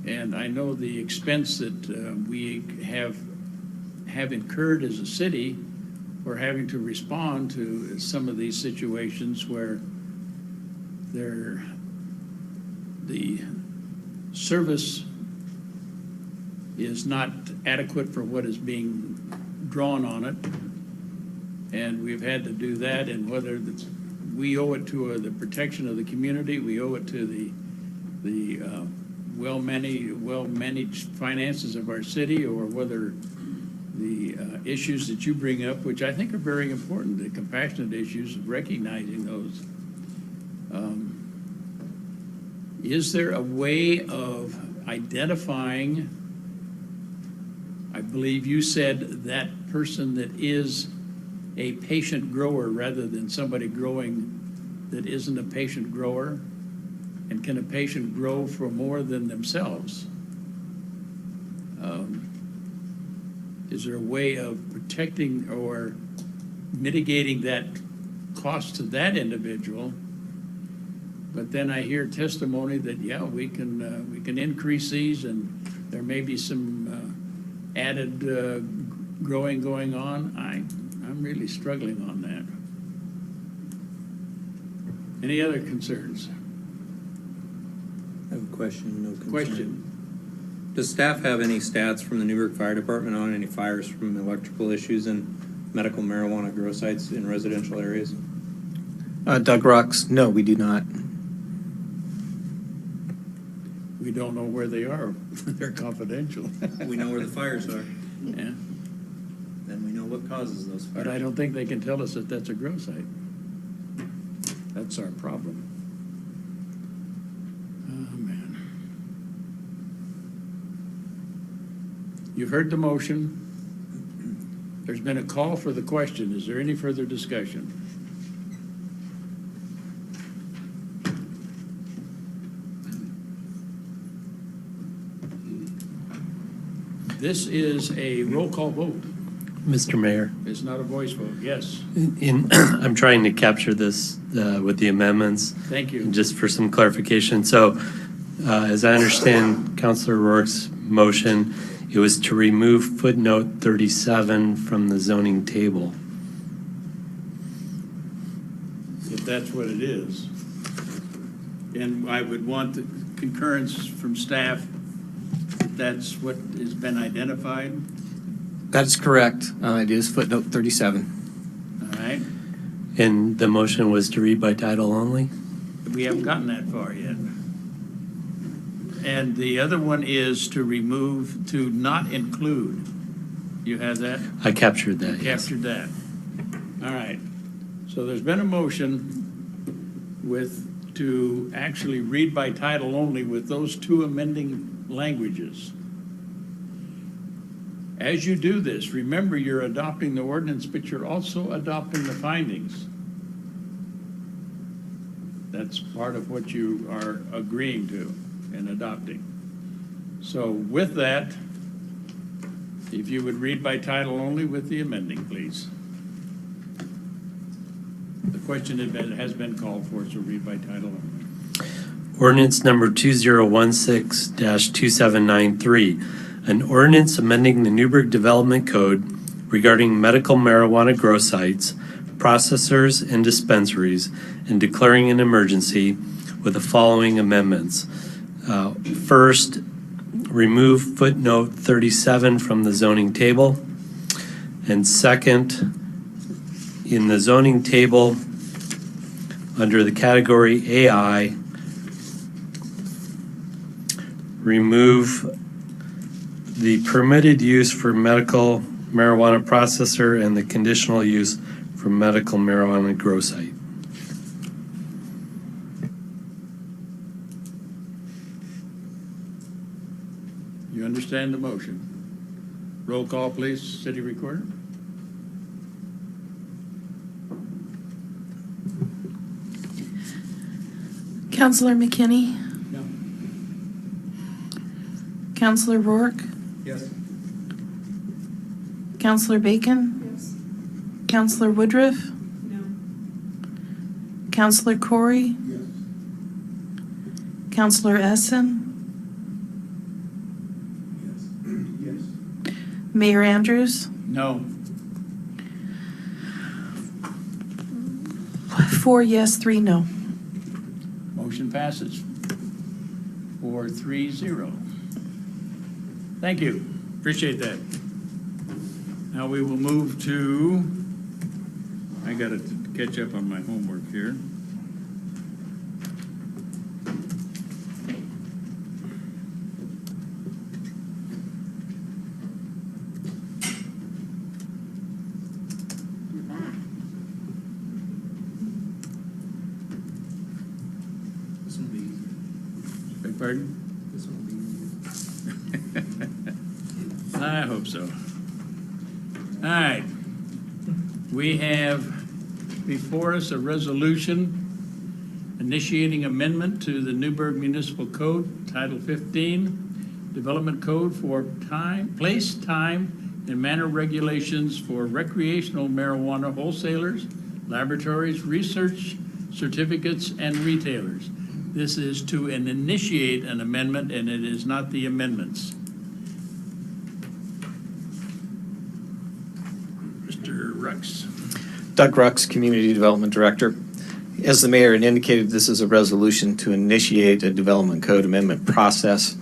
And I know the expense that we have incurred as a city for having to respond to some of these situations where the service is not adequate for what is being drawn on it. And we've had to do that, and whether we owe it to the protection of the community, we owe it to the well-managed finances of our city, or whether the issues that you bring up, which I think are very important, the compassionate issues of recognizing those. Is there a way of identifying, I believe you said, that person that is a patient grower rather than somebody growing that isn't a patient grower? And can a patient grow for more than themselves? Is there a way of protecting or mitigating that cost to that individual? But then I hear testimony that, yeah, we can increase these, and there may be some added growing going on. I'm really struggling on that. Any other concerns? I have a question, no concern. Question? Does staff have any stats from the Newberg Fire Department on any fires from electrical issues in medical marijuana grow sites in residential areas? Doug Rocks, no, we do not. We don't know where they are. They're confidential. We know where the fires are, Yeah, then we know what causes those fires. but I don't think they can tell us that that's a grow site. That's our problem. Oh, man. You've heard the motion. There's been a call for the question. Is there any further discussion? This is a roll call vote. Mr. Mayor, It's not a voice vote. Yes, I'm trying to capture this with the amendments, thank you. just for some clarification. So, as I understand Councilor Rourke's motion, it was to remove footnote 37 from the zoning table. If that's what it is. And I would want the concurrence from staff that that's what has been identified. That is correct. It is footnote 37. All right? And the motion was to read by title only? We haven't gotten that far yet. And the other one is to remove, to not include. You have that? I captured that, yes. Captured that. All right. So there's been a motion to actually read by title only with those two amending languages. As you do this, remember you're adopting the ordinance, but you're also adopting the findings. That's part of what you are agreeing to and adopting. So with that, if you would read by title only with the amending, please. The question has been called for, so read by title only. Ordinance number 2016-2793, an ordinance amending the Newberg Development Code regarding medical marijuana grow sites, processors, and dispensaries, and declaring an emergency with the following amendments. First, remove footnote 37 from the zoning table. And second, in the zoning table, under the category AI, remove the permitted use for medical marijuana processor and the conditional use for medical marijuana grow site. You understand the motion? Roll call, please, city recorder. Counselor McKinney? No. Counselor Rourke? Yes. Counselor Bacon? Yes. Counselor Woodruff? No. Counselor Corey? Yes. Counselor Essen? Yes. Mayor Andrews? No. 4 yes, 3 no. Motion passes 4-3-0. Thank you. Appreciate that. Now we will move to, I got to catch up on my homework here. This will be, Beg pardon? this will be. I hope so. All right. We have before us a resolution initiating amendment to the Newberg Municipal Code, Title 15, Development Code for place, time, and manner regulations for recreational marijuana wholesalers, laboratories, research certificates, and retailers. This is to initiate an amendment, and it is not the amendments. Mr. Rux. Doug Rux, Community Development Director. As the mayor had indicated, this is a resolution to initiate a development code amendment process.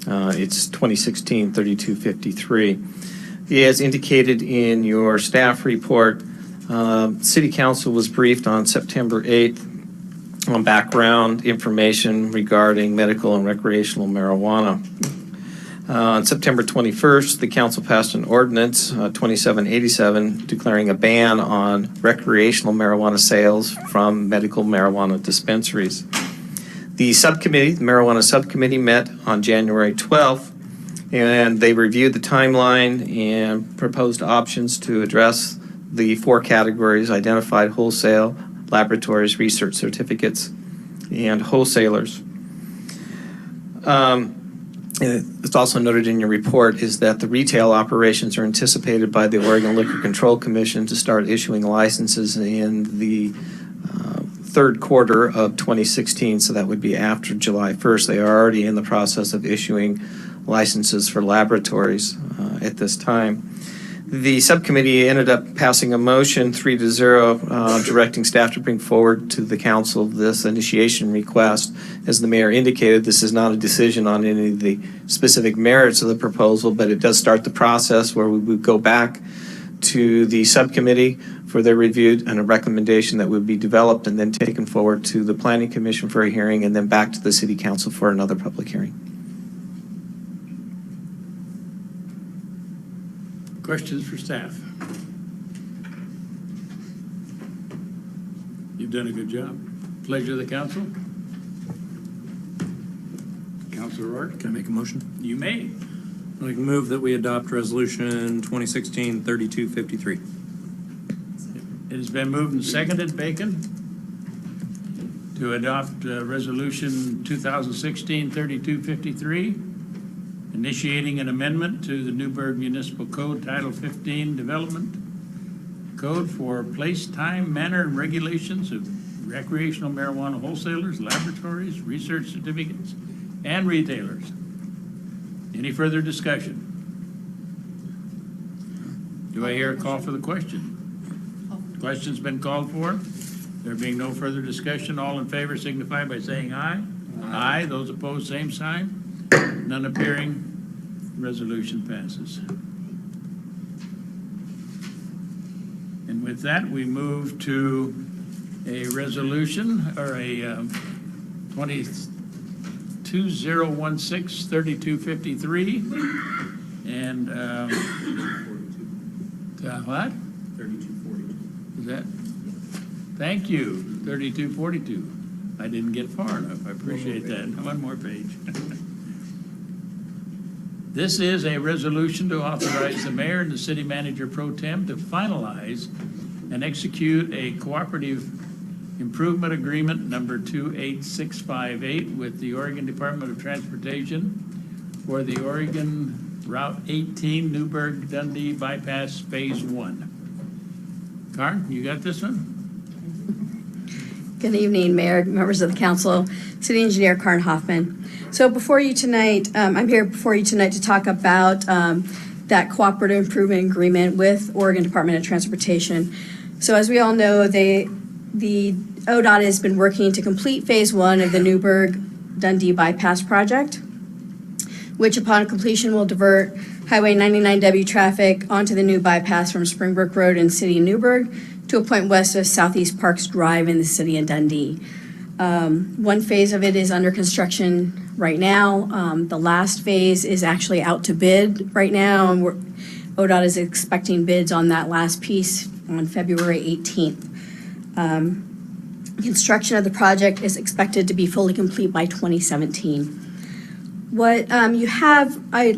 It's 2016-3253. As indicated in your staff report, City Council was briefed on September 8th on background information regarding medical and recreational marijuana. On September 21st, the council passed an ordinance, 2787, declaring a ban on recreational marijuana sales from medical marijuana dispensaries. The subcommittee, the marijuana subcommittee, met on January 12th, and they reviewed the timeline and proposed options to address the 4 categories identified: wholesale, laboratories, research certificates, and wholesalers. it's also noted in your report, is that the retail operations are anticipated by the Oregon Liquor Control Commission to start issuing licenses in the third quarter of 2016, so that would be after July 1st. They are already in the process of issuing licenses for laboratories at this time. The subcommittee ended up passing a motion 3-0 directing staff to bring forward to the council this initiation request. As the mayor indicated, this is not a decision on any of the specific merits of the proposal, but it does start the process where we would go back to the subcommittee for their review and a recommendation that would be developed and then taken forward to the planning commission for a hearing and then back to the city council for another public hearing. Questions for staff? You've done a good job. Pleasure of the council. Councilor Rourke, Can I make a motion? you may. I move that we adopt Resolution 2016-3253. It has been moved and seconded, Bacon, to adopt Resolution 2016-3253, initiating an amendment to the Newberg Municipal Code, Title 15, Development Code for place, time, manner, and regulations of recreational marijuana wholesalers, laboratories, research certificates, and retailers. Any further discussion? Do I hear a call for the question? Question's been called for. There being no further discussion, all in favor signify by saying aye. Aye. Those opposed, same sign. None appearing. Resolution passes. And with that, we move to a resolution, or a 2016-3253. And what? 3242. Is that? Thank you, 3242. I didn't get far enough. I appreciate that. One more page. This is a resolution to authorize the mayor and the city manager pro tem to finalize and execute a cooperative improvement agreement number 28658 with the Oregon Department of Transportation for the Oregon Route 18 Newberg Dundee Bypass Phase 1. Karn, you got this one? Good evening, Mayor, members of the council, City Engineer Karn Hoffman. So before you tonight, I'm here before you tonight to talk about that cooperative improvement agreement with Oregon Department of Transportation. So as we all know, the ODOT has been working to complete Phase 1 of the Newberg Dundee Bypass project, which upon completion will divert Highway 99W traffic onto the new bypass from Springbrook Road in City of Newberg to a point west of Southeast Parks Drive in the city of Dundee. One phase of it is under construction right now. The last phase is actually out to bid right now, and ODOT is expecting bids on that last piece on February 18th. Construction of the project is expected to be fully complete by 2017. What I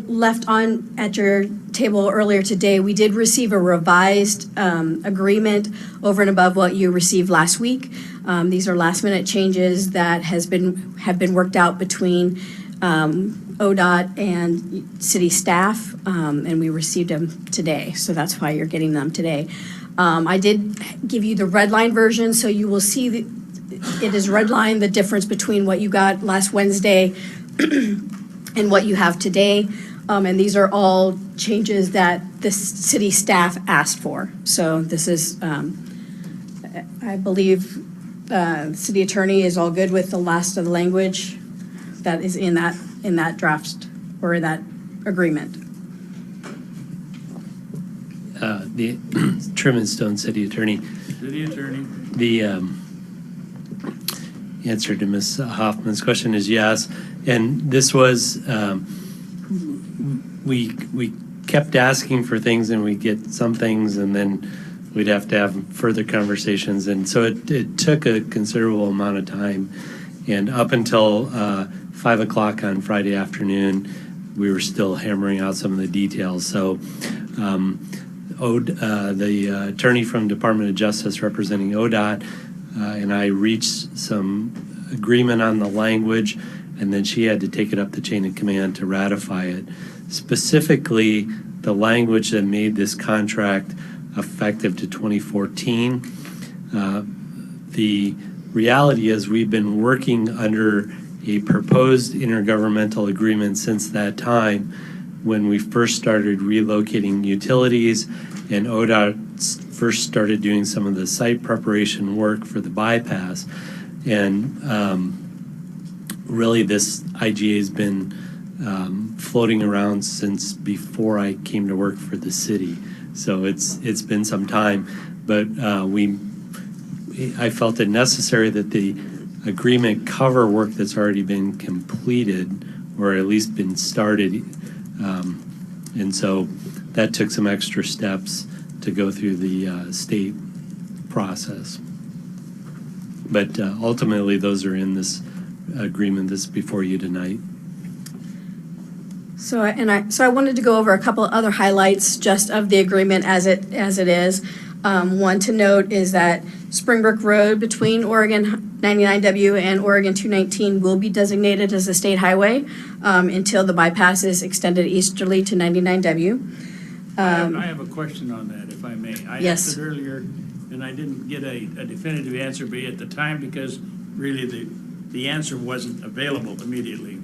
left on at your table earlier today, we did receive a revised agreement over and above what you received last week. These are last minute changes that have been worked out between ODOT and city staff, and we received them today, so that's why you're getting them today. I did give you the red line version, so you will see that it is red line, the difference between what you got last Wednesday and what you have today. And these are all changes that the city staff asked for. So this is, I believe, city attorney is all good with the last of the language that is in that draft or that agreement. The Trim Stone City Attorney. City attorney. The answer to Ms. Hoffman's question is yes. And this was, we kept asking for things and we get some things and then we'd have to have further conversations. And so it took a considerable amount of time. And up until 5 o'clock on Friday afternoon, we were still hammering out some of the details. So the attorney from Department of Justice representing ODOT and I reached some agreement on the language, and then she had to take it up the chain of command to ratify it. Specifically, the language that made this contract effective to 2014. The reality is we've been working under a proposed intergovernmental agreement since that time when we first started relocating utilities and ODOT first started doing some of the site preparation work for the bypass. And really this IGA has been floating around since before I came to work for the city. So it's been some time, but I felt it necessary that the agreement cover work that's already been completed or at least been started. And so that took some extra steps to go through the state process. But ultimately, those are in this agreement that's before you tonight. So I wanted to go over a couple of other highlights just of the agreement as it is. One to note is that Springbrook Road between Oregon 99W and Oregon 219 will be designated as a state highway until the bypass is extended easterly to 99W. I have a question on that, if I may. I Yes. asked it earlier, and I didn't get a definitive answer at the time because really the answer wasn't available immediately.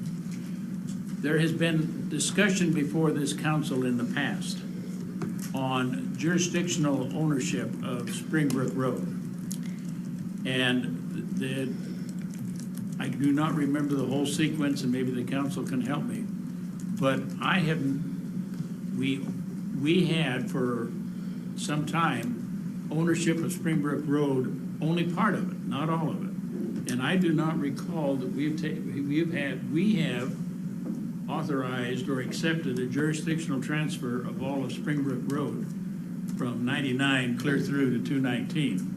There has been discussion before this council in the past on jurisdictional ownership of Springbrook Road. And I do not remember the whole sequence, and maybe the council can help me. But we had for some time ownership of Springbrook Road, only part of it, not all of it. And I do not recall that we have authorized or accepted a jurisdictional transfer of all of Springbrook Road from 99 clear through to 219.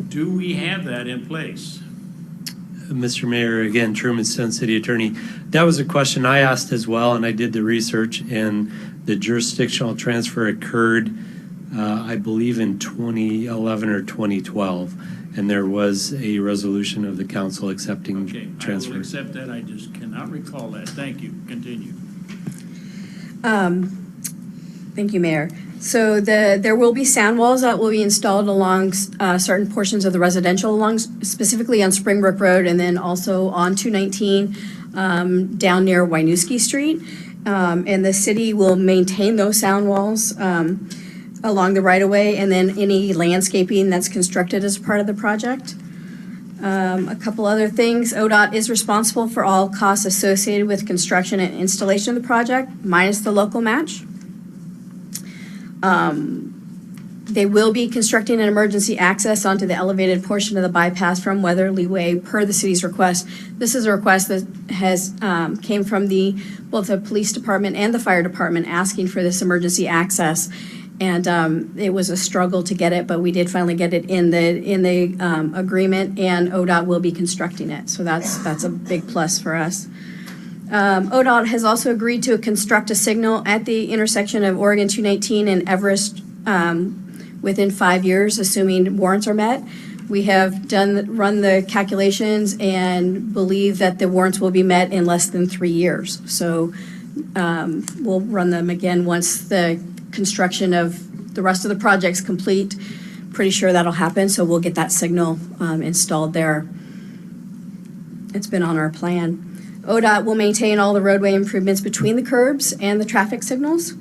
Do we have that in place? Mr. Mayor, again, Truman Stone City Attorney. That was a question I asked as well, and I did the research, and the jurisdictional transfer occurred, I believe, in 2011 or 2012, and there was a resolution of the council accepting transfer. I will accept that. I just cannot recall that. Thank you. Continue. Thank you, Mayor. So there will be sound walls that will be installed along certain portions of the residential specifically on Springbrook Road and then also on 219 down near Winooski Street. And the city will maintain those sound walls along the right-of-way and then any landscaping that's constructed as part of the project. A couple other things. ODOT is responsible for all costs associated with construction and installation of the project, minus the local match. They will be constructing an emergency access onto the elevated portion of the bypass from Weatherly Way per the city's request. This is a request that has came from both the police department and the fire department asking for this emergency access. And it was a struggle to get it, but we did finally get it in the agreement, and ODOT will be constructing it. So that's a big plus for us. ODOT has also agreed to construct a signal at the intersection of Oregon 219 and Everest within 5 years, assuming warrants are met. We have run the calculations and believe that the warrants will be met in less than 3 years. So we'll run them again once the construction of the rest of the project's complete. Pretty sure that'll happen, so we'll get that signal installed there. It's been on our plan. ODOT will maintain all the roadway improvements between the curbs and the traffic signals.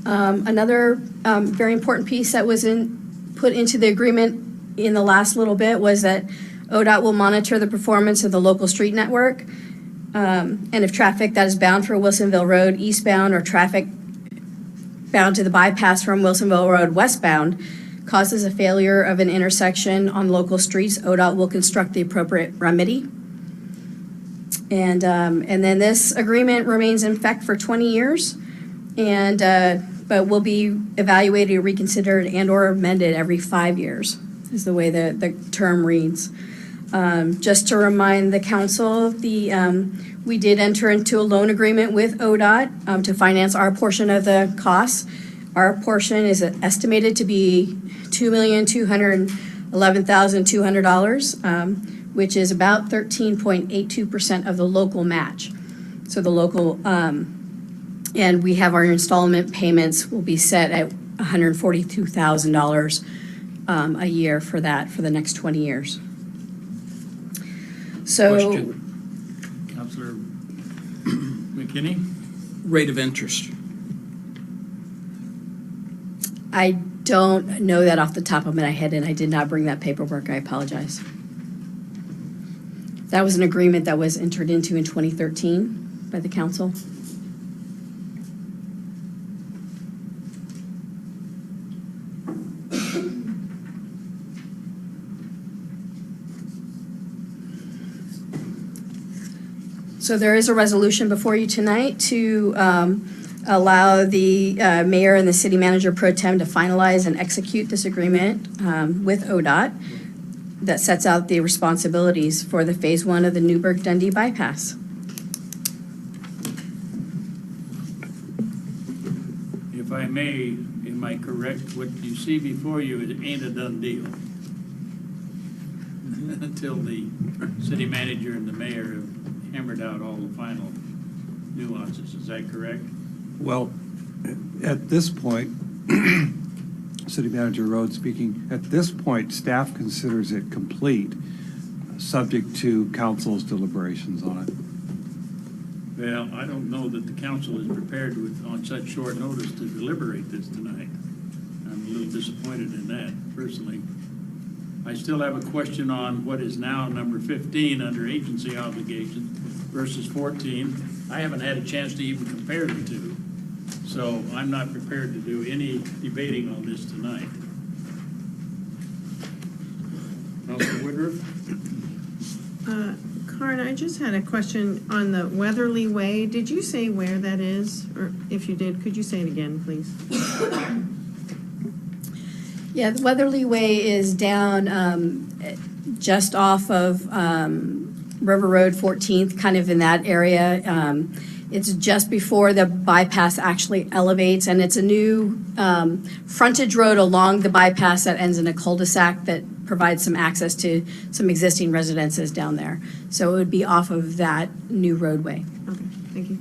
Another very important piece that was put into the agreement in the last little bit was that ODOT will monitor the performance of the local street network. And if traffic that is bound for Wilsonville Road eastbound or traffic bound to the bypass from Wilsonville Road westbound causes a failure of an intersection on local streets, ODOT will construct the appropriate remedy. And then this agreement remains in effect for 20 years, but will be evaluated, reconsidered, and/or amended every 5 years, is the way the term reads. Just to remind the council, we did enter into a loan agreement with ODOT to finance our portion of the costs. Our portion is estimated to be $2,211,200. which is about 13.82% of the local match. So the local, and we have our installment payments will be set at $142,000 a year for that for the next 20 years. So, Counselor McKinney? Rate of interest. I don't know that off the top of my head, and I did not bring that paperwork. I apologize. That was an agreement that was entered into in 2013 by the council. So there is a resolution before you tonight to allow the mayor and the city manager pro tem to finalize and execute this agreement with ODOT that sets out the responsibilities for the Phase 1 of the Newberg Dundee bypass. If I may, am I correct? What you see before you ain't a done deal. Until the city manager and the mayor have hammered out all the final nuances. Is that correct? Well, at this point, City Manager Rhodes speaking, at this point, staff considers it complete, subject to council's deliberations on it. Well, I don't know that the council is prepared with, on such short notice to deliberate this tonight. I'm a little disappointed in that, personally. I still have a question on what is now number 15 under agency obligations versus 14. I haven't had a chance to even compare the two, so I'm not prepared to do any debating on this tonight. Councilor Woodruff? Karen, I just had a question on the Weatherly Way. Did you say where that is? Or if you did, could you say it again, please? Yeah, the Weatherly Way is down just off of River Road 14th, kind of in that area. It's just before the bypass actually elevates, and it's a new frontage road along the bypass that ends in a cul-de-sac that provides some access to some existing residences down there. So it would be off of that new roadway. Okay, thank you.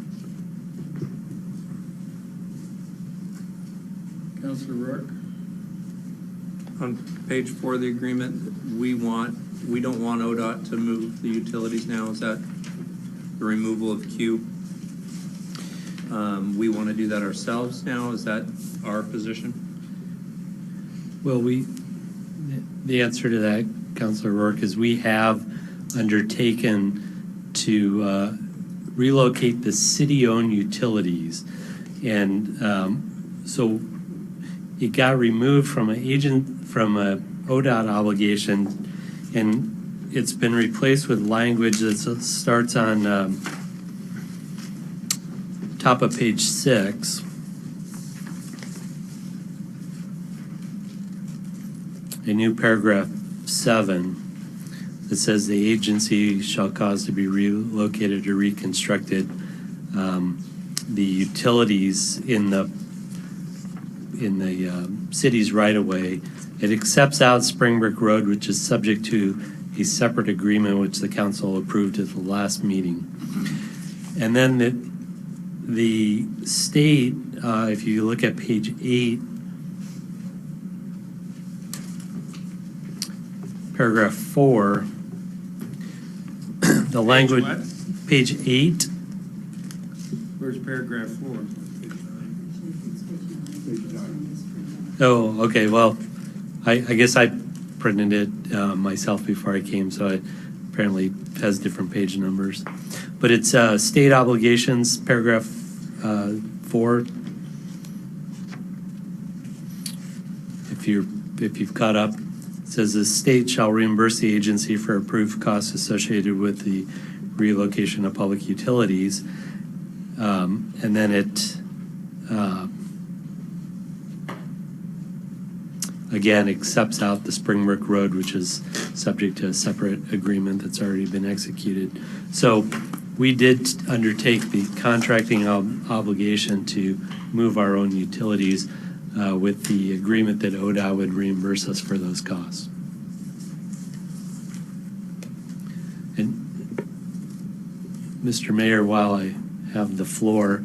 Councilor Rourke? On page 4 of the agreement, we don't want ODOT to move the utilities now. Is that the removal of Q? We want to do that ourselves now. Is that our position? Well, the answer to that, Councilor Rourke, is we have undertaken to relocate the city-owned utilities. And so it got removed from a ODOT obligation, and it's been replaced with language that starts on top of page 6. A new paragraph 7 that says the agency shall cause to be relocated or reconstructed the utilities in the city's right-of-way. It accepts out Springbrook Road, which is subject to a separate agreement which the council approved at the last meeting. And then the state, if you look at page 8, paragraph 4, the language, page 8. Where's paragraph 4? Oh, okay, well, I guess I printed it myself before I came, so it apparently has different page numbers. But it's state obligations, paragraph 4. If you've caught up, it says the state shall reimburse the agency for approved costs associated with the relocation of public utilities. And then it again accepts out the Springbrook Road, which is subject to a separate agreement that's already been executed. So we did undertake the contracting obligation to move our own utilities with the agreement that ODOT would reimburse us for those costs. Mr. Mayor, while I have the floor,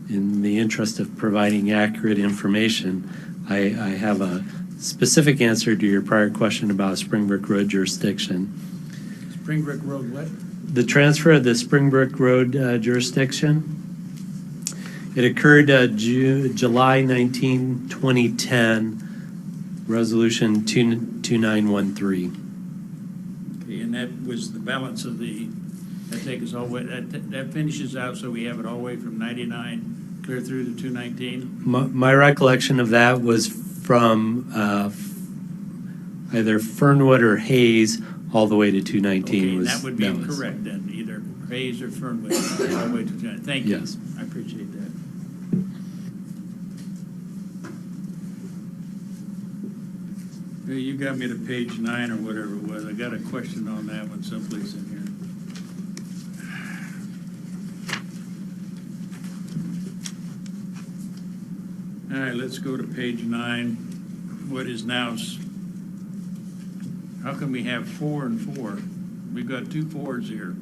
in the interest of providing accurate information, I have a specific answer to your prior question about Springbrook Road jurisdiction. Springbrook Road, what? The transfer of the Springbrook Road jurisdiction, it occurred July 19, 2010, Resolution 2913. Okay, and that was the balance of the, that takes us all the way, that finishes out, so we have it all the way from 99 clear through to 219? My recollection of that was from either Fernwood or Hayes all the way to 219. Okay, was that would be was- correct then, either Hayes or Fernwood, all the way to 219. Thank you. Yes. I appreciate that. Hey, you got me to page 9 or whatever it was. I got a question on that one someplace in here. All right, let's go to page 9. What is now, how can we have 4 and 4? We've got 2 4s here.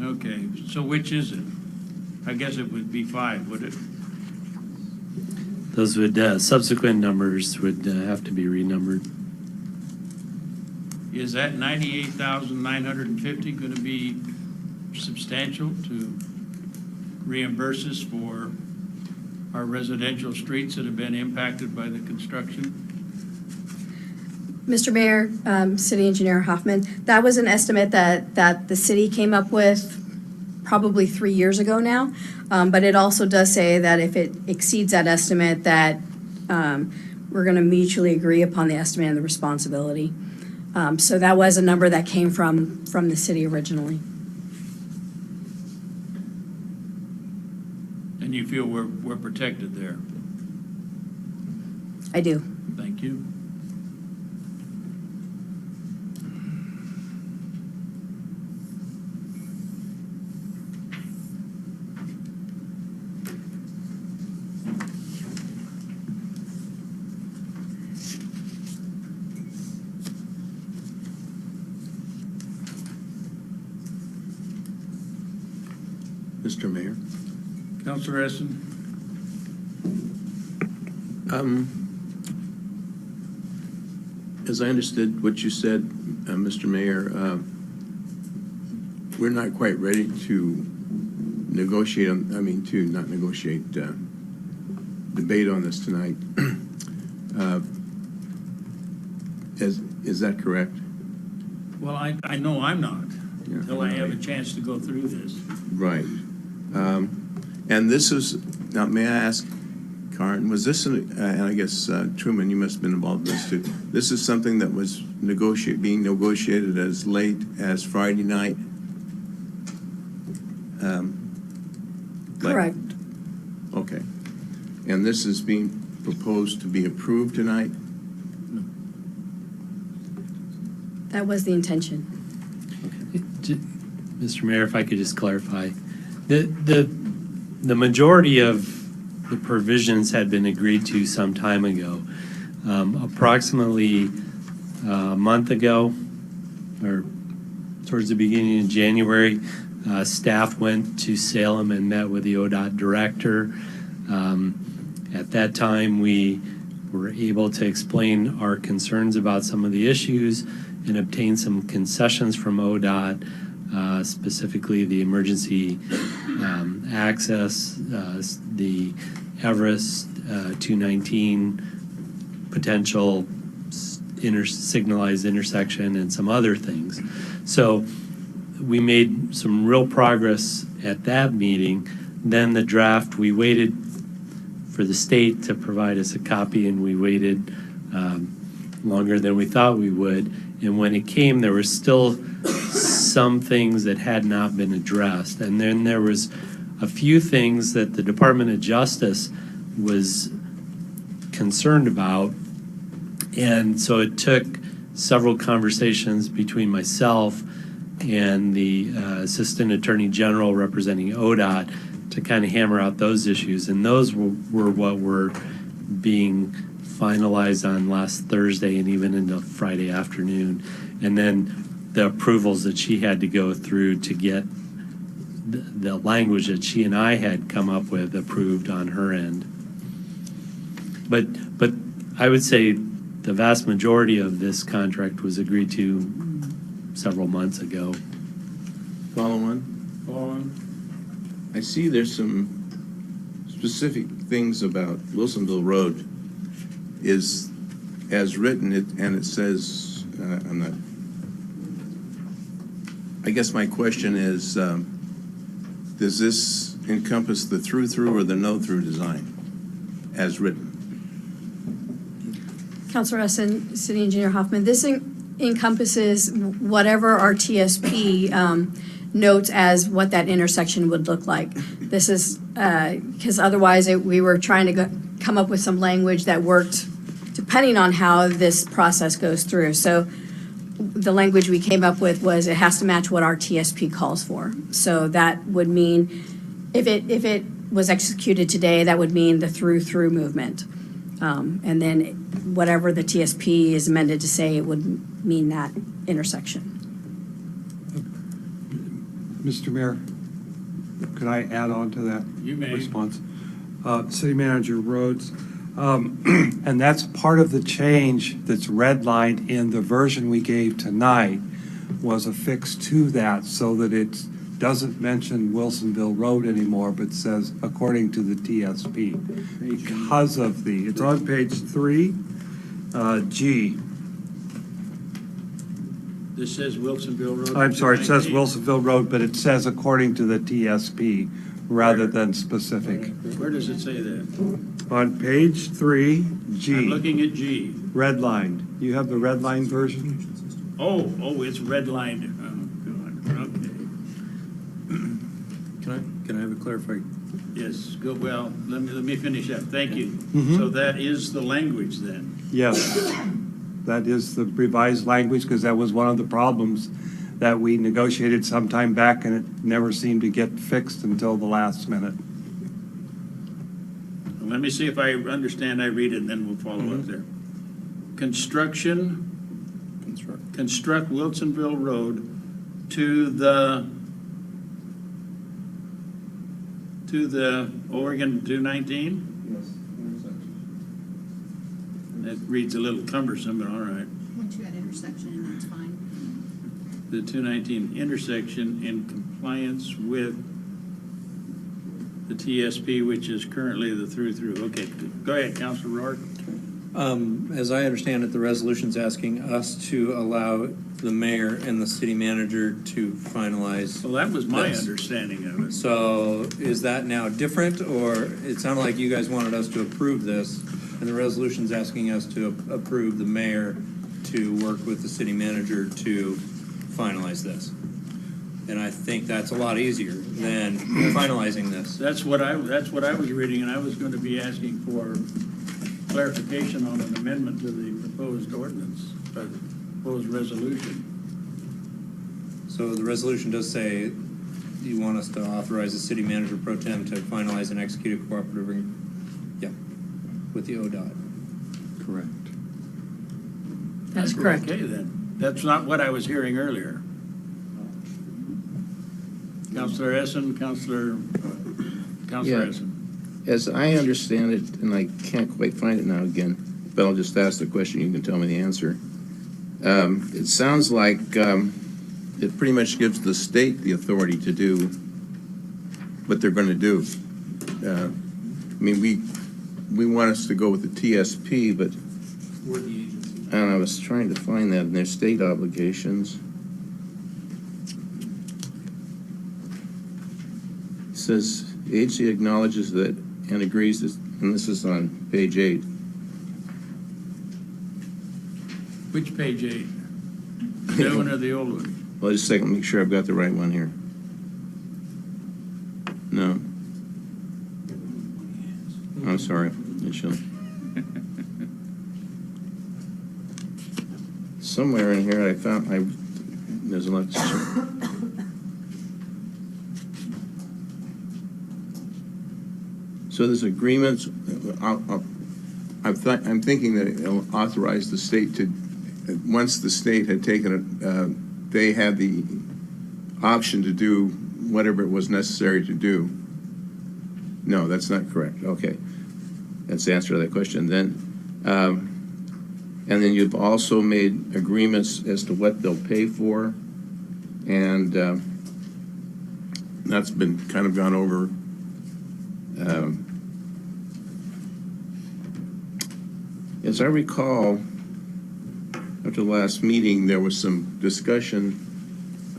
Okay, so which is it? I guess it would be 5, would it? Those would, subsequent numbers would have to be renumbered. Is that 98,950 going to be substantial to reimburse us for our residential streets that have been impacted by the construction? Mr. Mayor, City Engineer Hoffman, that was an estimate that the city came up with probably 3 years ago now. But it also does say that if it exceeds that estimate, that we're going to mutually agree upon the estimate and the responsibility. So that was a number that came from the city originally. And you feel we're protected there? I do. Thank you. Mr. Mayor? Councilor Essen? As I understood what you said, Mr. Mayor, we're not quite ready to negotiate, not negotiate, debate on this tonight. Is that correct? Well, I know I'm not, Yeah. until I have a chance to go through this. Right. And this is, now may I ask, Karen, was this, and I guess Truman, you must have been involved in this too. This is something that was being negotiated as late as Friday night? Correct. Okay. And this is being proposed to be approved tonight? That was the intention. Mr. Mayor, if I could just clarify, the majority of the provisions had been agreed to some time ago. Approximately a month ago, or towards the beginning of January, staff went to Salem and met with the ODOT director. At that time, we were able to explain our concerns about some of the issues and obtain some concessions from ODOT, specifically the emergency access, the Everest 219 potential signalized intersection, and some other things. So we made some real progress at that meeting. Then the draft, we waited for the state to provide us a copy, and we waited longer than we thought we would. And when it came, there were still some things that had not been addressed. And then there was a few things that the Department of Justice was concerned about. And so it took several conversations between myself and the Assistant Attorney General representing ODOT to kind of hammer out those issues. And those were what were being finalized on last Thursday and even into Friday afternoon. And then the approvals that she had to go through to get the language that she and I had come up with approved on her end. But I would say the vast majority of this contract was agreed to several months ago. Follow on? Follow on. I see there's some specific things about Wilsonville Road is as written, and it says, I'm not, I guess my question is, does this encompass the through-through or the no-through design as written? Councilor Essen, City Engineer Hoffman, this encompasses whatever our TSP notes as what that intersection would look like. This is, because otherwise we were trying to come up with some language that worked depending on how this process goes through. So the language we came up with was it has to match what our TSP calls for. So that would mean, if it was executed today, that would mean the through movement. And then whatever the TSP is amended to say, it would mean that intersection. Mr. Mayor, could I add on to that You may. response? City Manager Rhodes, and that's part of the change that's redlined in the version we gave tonight, was affixed to that so that it doesn't mention Wilsonville Road anymore, but says according to the TSP. Because of it's on page 3, G. This says Wilsonville Road. I'm sorry, it says 219. Wilsonville Road, but it says according to the TSP rather than specific. Where does it say that? On page 3, G. I'm looking at G. Redlined. You have the redline version? Oh, it's redlined. Oh, God, okay. Can I have a clarifying? Yes, go, well, let me finish up. Thank you. Mhm. So that is the language then? Yes. That is the revised language, because that was one of the problems that we negotiated some time back, and it never seemed to get fixed until the last minute. Let me see if I understand, I read it, and then we'll follow up there. Construct Wilsonville Road to the Oregon 219? Yes. That reads a little cumbersome, but all right. Once you had intersection, and that's fine. The 219 intersection in compliance with the TSP, which is currently the through. Okay, go ahead, Councilor Rourke. As I understand it, the resolution's asking us to allow the mayor and the city manager to finalize. Well, that was my this. understanding of it. So is that now different, or it sounded like you guys wanted us to approve this, and the resolution's asking us to approve the mayor to work with the city manager to finalize this? And I think that's a lot easier than finalizing this. That's what I was reading, and I was going to be asking for clarification on an amendment to the proposed ordinance, proposed resolution. So the resolution does say you want us to authorize the city manager pro tem to finalize and execute a cooperative agreement, with the ODOT. Correct. That's correct. Okay, then. That's not what I was hearing earlier. Councilor Essen, Councilor Yeah. Essen. As I understand it, and I can't quite find it now again, but I'll just ask the question, you can tell me the answer. It sounds like It pretty much gives the state the authority to do what they're going to do. I mean, we want us to go with the TSP, but We're the agency. and I was trying to find that in their state obligations. It says, the agency acknowledges that and agrees, and this is on page 8. Which page 8? The new one or the old one? Well, just a second, make sure I've got the right one here. No. I'm sorry, it should. Somewhere in here I found, there's a lot. So there's agreements, I'm thinking that it'll authorize the state to, once the state had taken they had the option to do whatever it was necessary to do. No, that's not correct. Okay. That's the answer to that question. Then, and then you've also made agreements as to what they'll pay for, and that's been kind of gone over. As I recall, after the last meeting, there was some discussion,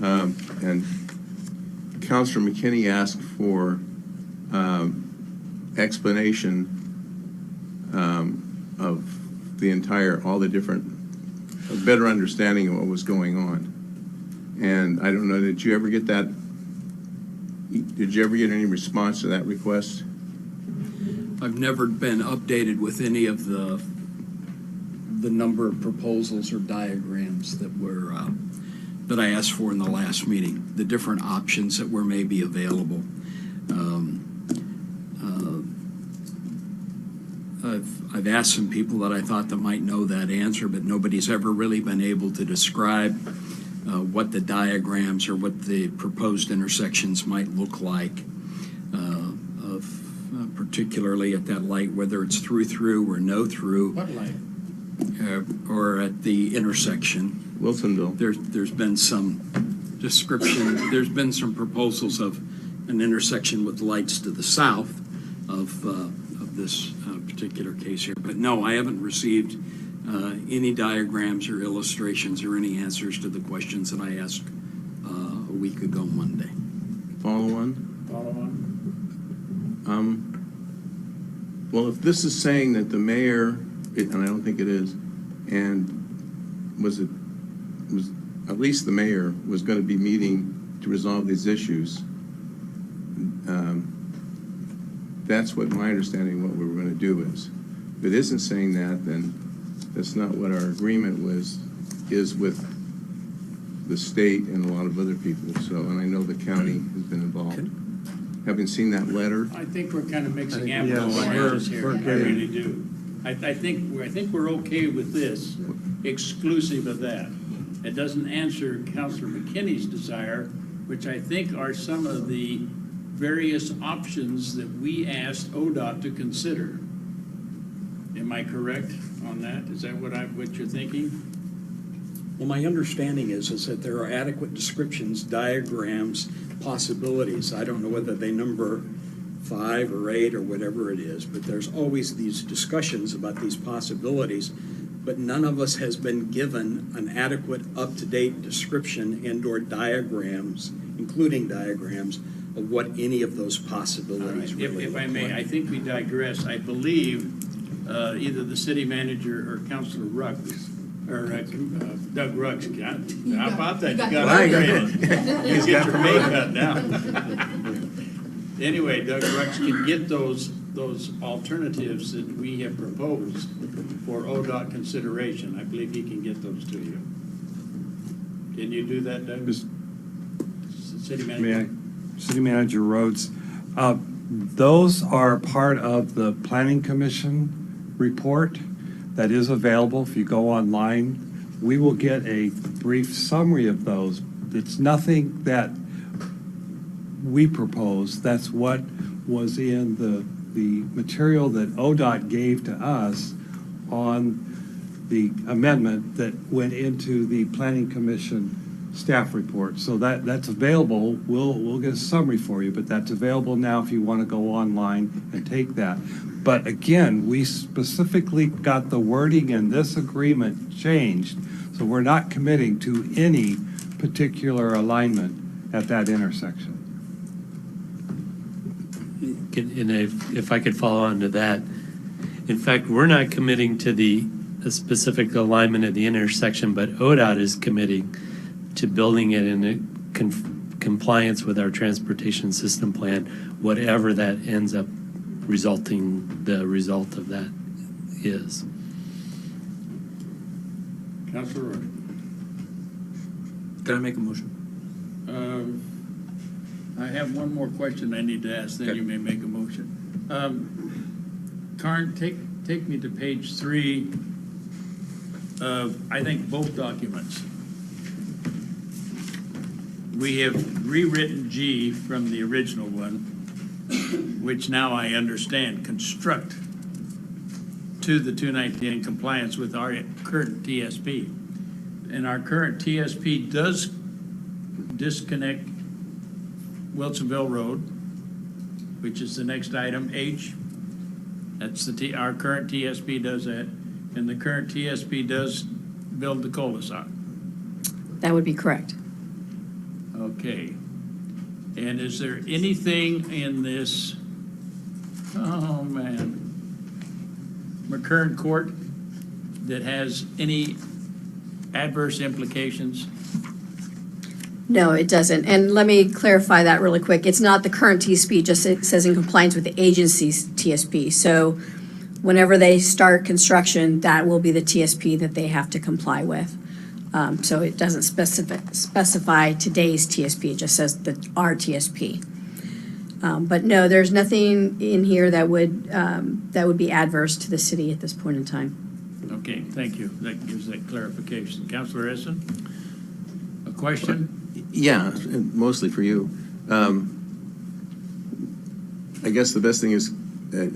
and Councilor McKinney asked for explanation of the entire, all the different, a better understanding of what was going on. And I don't know, did you ever get that? Did you ever get any response to that request? I've never been updated with any of the number of proposals or diagrams that were that I asked for in the last meeting, the different options that were maybe available. I've asked some people that I thought that might know that answer, but nobody's ever really been able to describe what the diagrams or what the proposed intersections might look like, particularly at that light, whether it's through or no through. What light? Or at the intersection. Wilsonville. There's been some description, there's been some proposals of an intersection with lights to the south of this particular case here. But no, I haven't received any diagrams or illustrations or any answers to the questions that I asked a week ago Monday. Follow on? Follow on. Well, if this is saying that the mayor, and I don't think it is, and was at least the mayor was going to be meeting to resolve these issues, that's what my understanding of what we were going to do is. If it isn't saying that, then that's not what our agreement is with the state and a lot of other people. So, and I know the county has been involved. Having seen that letter, I think we're kind of mixing apples and Yes, oranges here. we're I getting- really do. I think we're okay with this, exclusive of that. It doesn't answer Councilor McKinney's desire, which I think are some of the various options that we asked ODOT to consider. Am I correct on that? Is that what you're thinking? Well, my understanding is that there are adequate descriptions, diagrams, possibilities. I don't know whether they number 5 or 8 or whatever it is, but there's always these discussions about these possibilities, but none of us has been given an adequate, up-to-date description and/or diagrams, including diagrams, of what any of those possibilities really If I look may, like. I think we digress. I believe either the city manager or Councilor Rux, or Doug Rux, how about that? You got upgraded. You get your makeup now. Anyway, Doug Rux can get those alternatives that we have proposed for ODOT consideration. I believe he can get those to you. Can you do that, Doug? City manager? City Manager Rhodes, those are part of the Planning Commission report that is available. If you go online, we will get a brief summary of those. It's nothing that we propose. That's what was in the material that ODOT gave to us on the amendment that went into the Planning Commission staff report. So that's available. We'll get a summary for you, but that's available now if you want to go online and take that. But again, we specifically got the wording in this agreement changed, so we're not committing to any particular alignment at that intersection. And if I could follow on to that, in fact, we're not committing to the specific alignment at the intersection, but ODOT is committing to building it in compliance with our transportation system plan, whatever that ends up the result of that is. Councilor Rux? Can I make a motion? I have one more question I need to ask, then you may make a motion. Karn, take me to page 3 of, I think, both documents. we have rewritten G from the original one, which now I understand, construct to the 219 in compliance with our current TSP. And our current TSP does disconnect Wilsonville Road, which is the next item, H. That's our current TSP does that, and the current TSP does build the cul-de-sac. That would be correct. Okay. And is there anything in this, oh man, McCurran Court that has any adverse implications? No, it doesn't. And let me clarify that really quick. It's not the current TSP, just it says in compliance with the agency's TSP. So whenever they start construction, that will be the TSP that they have to comply with. So it doesn't specify today's TSP, it just says our TSP. But no, there's nothing in here that would be adverse to the city at this point in time. Okay, thank you. That gives that clarification. Councilor Essen? A question? Yeah, mostly for you. I guess the best thing is,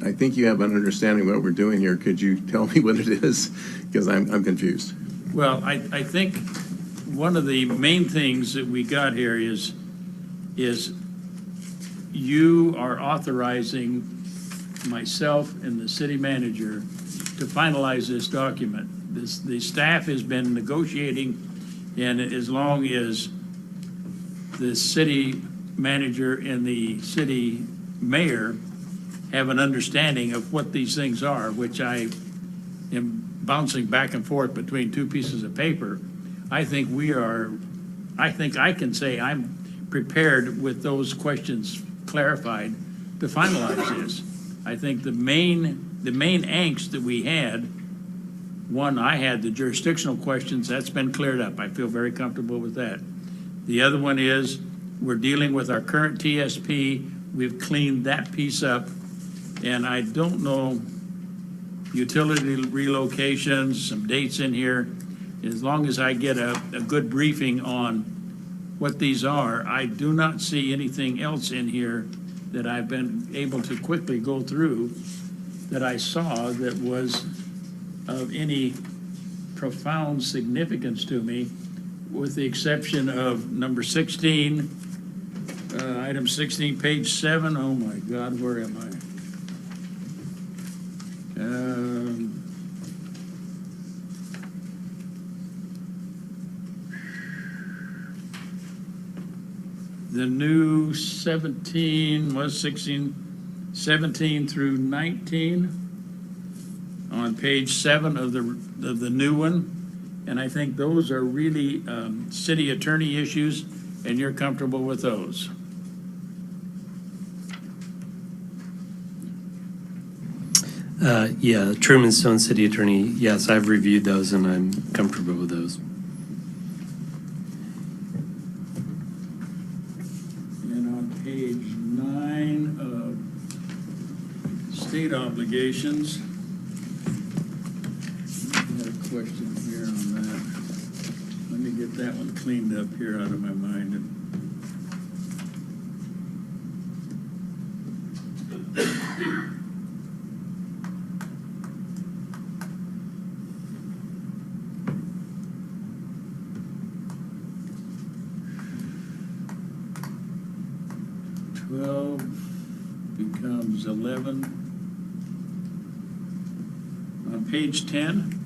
I think you have an understanding of what we're doing here. Could you tell me what it is? Because I'm confused. Well, I think one of the main things that we got here is you are authorizing myself and the city manager to finalize this document. The staff has been negotiating, and as long as the city manager and the city mayor have an understanding of what these things are, which I am bouncing back and forth between two pieces of paper, I think I can say I'm prepared with those questions clarified to finalize this. I think the main angst that we had, one, I had the jurisdictional questions, that's been cleared up. I feel very comfortable with that. The other one is we're dealing with our current TSP. We've cleaned that piece up, and I don't know, utility relocations, some dates in here. As long as I get a good briefing on what these are, I do not see anything else in here that I've been able to quickly go through that I saw that was of any profound significance to me, with the exception of number 16, item 16, page 7. Oh my God, where am I? The new 17 was 16, 17 through 19 on page 7 of the new one, and I think those are really city attorney issues, and you're comfortable with those. Yeah, Truman Stone City Attorney, yes, I've reviewed those and I'm comfortable with those. And on page 9 of state obligations, I had a question here on that. Let me get that one cleaned up here out of my mind. 12 becomes 11. On page 10,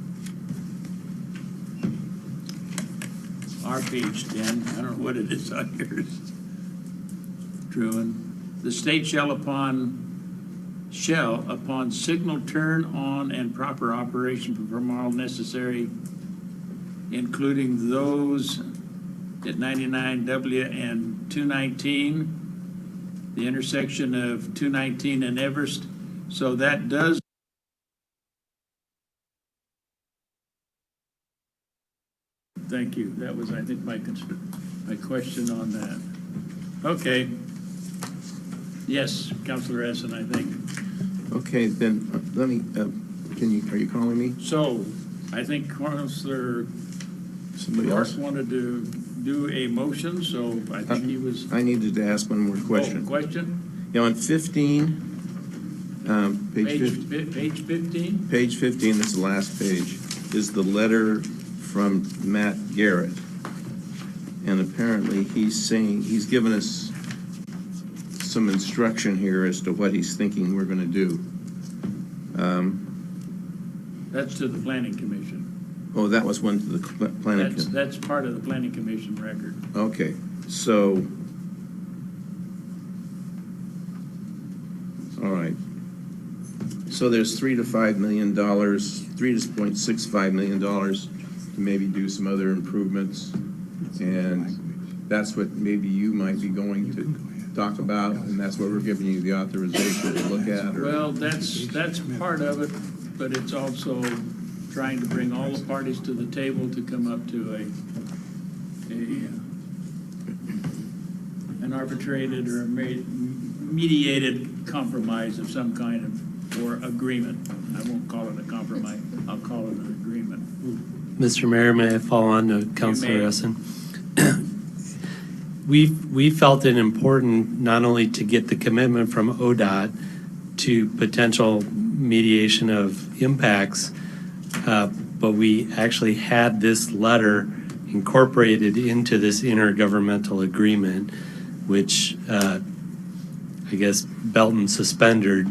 our page 10, I don't know what it is on yours, Truman. The state shall upon signal turn on and proper operation perform all necessary, including those at 99W and 219, the intersection of 219 and Everest. So that does. Thank you. That was, I think, my question on that. Okay. Yes, Councilor Essen, I think. Okay, then let me. Are you calling me? So, I think Councilor Somebody Ross else? wanted to do a motion, so I think he was. I needed to ask one more question. Oh, question? Yeah, on 15, Page 15? page 15, that's the last page, is the letter from Matt Garrett. And apparently he's saying, he's given us some instruction here as to what he's thinking we're going to do. That's to the planning commission. Oh, that was one to the planning. That's part of the planning commission record. Okay, so, all right. So there's $3 to $5 million, $3.65 million to maybe do some other improvements. And that's what maybe you might be going to talk about, and that's what we're giving you the authorization to look at, or? Well, that's part of it, but it's also trying to bring all the parties to the table to come up to an arbitrated or a mediated compromise of some kind of, or agreement. I won't call it a compromise, I'll call it an agreement. Mr. Mayor, may I follow on to Councilor may. Essen? We felt it important not only to get the commitment from ODOT to potential mediation of impacts, but we actually had this letter incorporated into this intergovernmental agreement, which I guess belt and suspended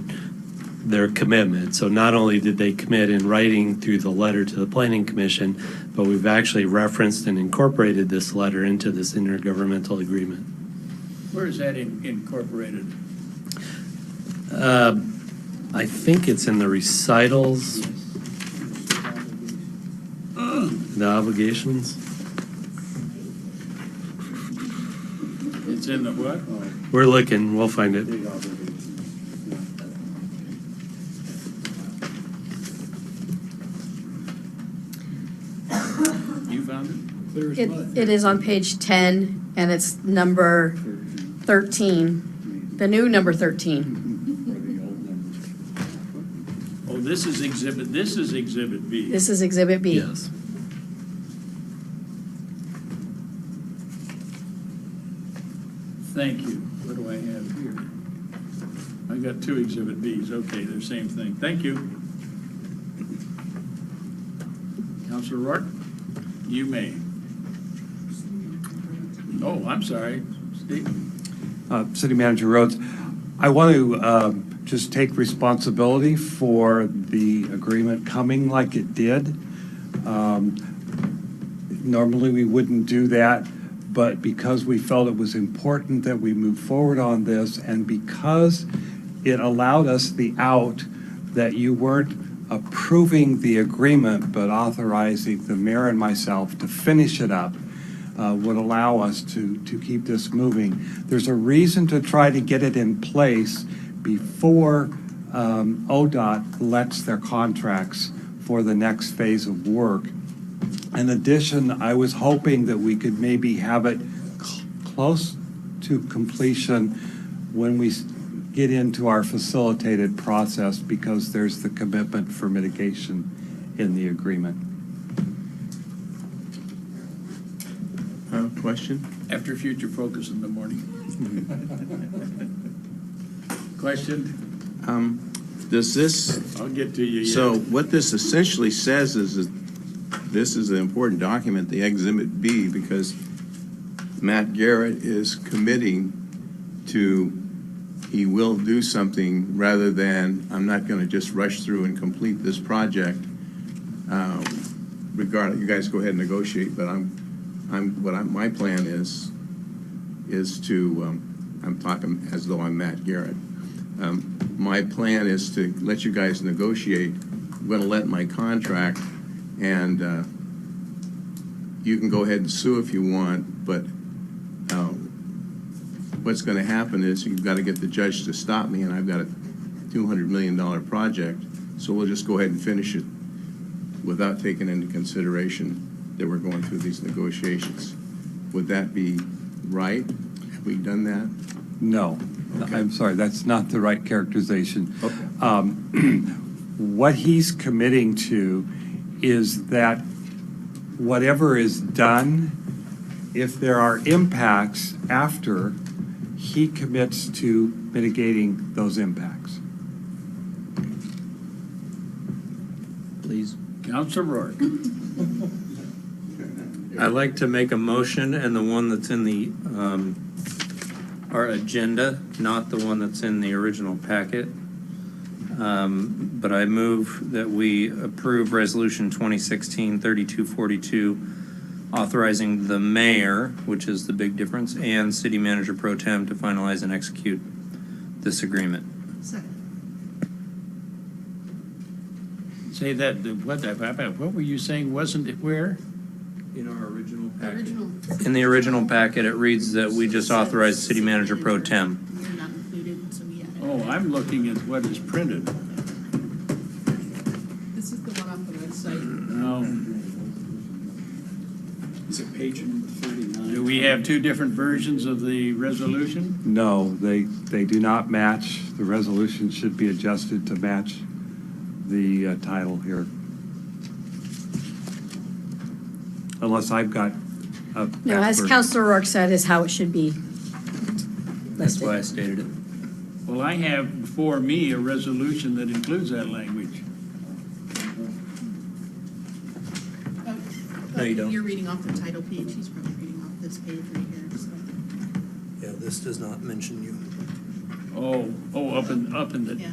their commitment. So not only did they commit in writing through the letter to the Planning Commission, but we've actually referenced and incorporated this letter into this intergovernmental agreement. Where is that incorporated? I think it's in the recitals, the obligations. It's in the what? We're looking, we'll find it. You found it? Clear as mud. It is on page 10, and it's number 13, the new number 13. Oh, this is exhibit B. This is Exhibit B. Yes. Thank you. What do I have here? I got two exhibit Bs. Okay, they're same thing. Thank you. Counselor Rourke, you may. Oh, I'm sorry. Steve. City Manager Rhodes, I want to just take responsibility for the agreement coming like it did. Normally, we wouldn't do that, but because we felt it was important that we move forward on this, and because it allowed us the out that you weren't approving the agreement, but authorizing the mayor and myself to finish it up, would allow us to keep this moving. There's a reason to try to get it in place before ODOT lets their contracts for the next phase of work. In addition, I was hoping that we could maybe have it close to completion when we get into our facilitated process, because there's the commitment for mitigation in the agreement. Question? After future focus in the morning. Question? Does this, I'll get to you. so yet. what this essentially says is that this is an important document, the Exhibit B, because Matt Garrett is committing to, he will do something rather than, I'm not going to just rush through and complete this project. Regardless, you guys go ahead and negotiate, but my plan is to, I'm talking as though I'm Matt Garrett. My plan is to let you guys negotiate. I'm going to let my contract, and you can go ahead and sue if you want, but what's going to happen is you've got to get the judge to stop me, and I've got a $200 million project, so we'll just go ahead and finish it without taking into consideration that we're going through these negotiations. Would that be right? Have we done that? No, Okay. I'm sorry, that's not the right characterization. Okay. What he's committing to is that whatever is done if there are impacts after, he commits to mitigating those impacts. Please. Counselor Rourke. I'd like to make a motion, and the one that's in the, our agenda, not the one that's in the original packet. But I move that we approve Resolution 2016-3242, authorizing the mayor, which is the big difference, and city manager pro tem to finalize and execute this agreement. Say that, what were you saying, wasn't it where? In our original packet. In the original packet, it reads that we just authorized city manager pro tem. Oh, I'm looking at what is printed. This is the one off the website. No. Is it page number 39? Do we have two different versions of the resolution? No, they do not match. The resolution should be adjusted to match the title here. Unless I've got a. No, as Counselor Rourke said, is how it should be That's why I listed. stated it. Well, I have before me a resolution that includes that language. No, you don't. You're reading off the title page, he's probably reading off this page right here, so. Yeah, this does not mention you. Oh, up in the, Yeah,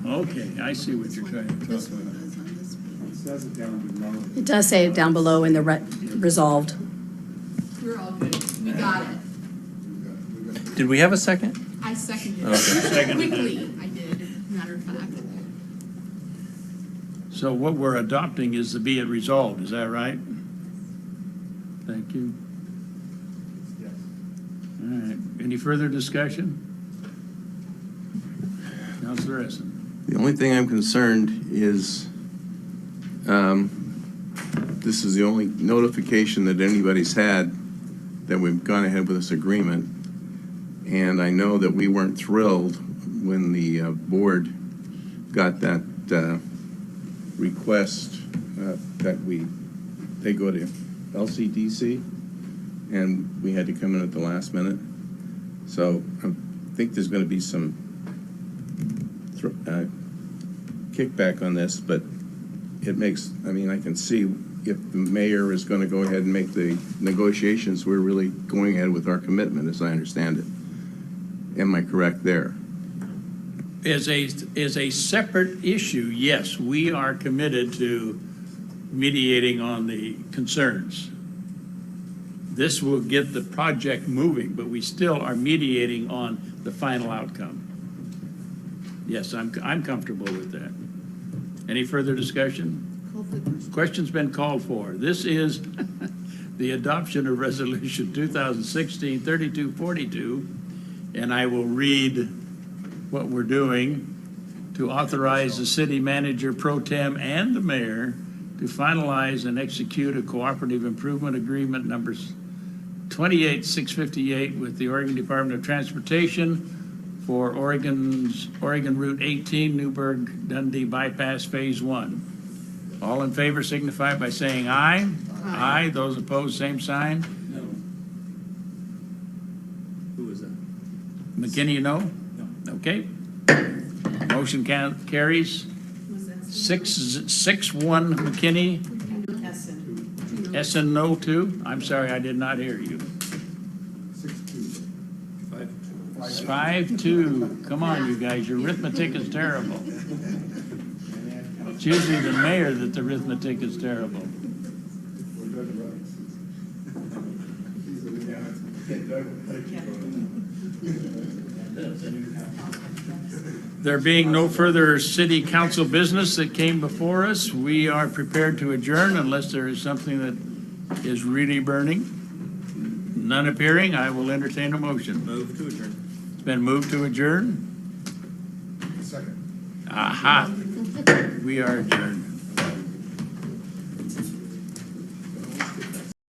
oh, okay, I see what you're trying to this talk one about. does on this page. It says it down below. It does say it down below in the resolved. We're all good, we got it. Did we have a second? I seconded Okay. it. Seconded it. Quickly, I did, matter of fact. So what we're adopting is to be it resolved, is that right? Thank you. Yes. All right, any further discussion? Counselor Essen. The only thing I'm concerned is, this is the only notification that anybody's had that we've gone ahead with this agreement. And I know that we weren't thrilled when the board got that request that they go to LCDC, and we had to come in at the last minute. So I think there's going to be some kickback on this, but it makes, I mean, I can see if the mayor is going to go ahead and make the negotiations, we're really going ahead with our commitment, as I understand it. Am I correct there? Is a separate issue, yes, we are committed to mediating on the concerns. This will get the project moving, but we still are mediating on the final outcome. Yes, I'm comfortable with that. Any further discussion? Call for the question. Question's been called for. This is the adoption of Resolution 2016-3242, and I will read what we're doing to authorize the city manager pro tem and the mayor to finalize and execute a cooperative improvement agreement numbers 28658 with the Oregon Department of Transportation for Oregon Route 18, Newberg Dundee Bypass Phase 1. All in favor signify by saying aye. Aye. Those opposed, same sign. No. Who was that? McKinney, no? No. Okay. Motion carries. 6-1 McKinney. Essen, no too? I'm sorry, I did not hear you. 5-2. Come on, you guys, your arithmetic is terrible. It's usually the mayor that the arithmetic is terrible. There being no further city council business that came before us, we are prepared to adjourn unless there is something that is really burning. None appearing, I will entertain a motion. Move to adjourn. It's been moved to adjourn. Second. Aha. We are adjourned.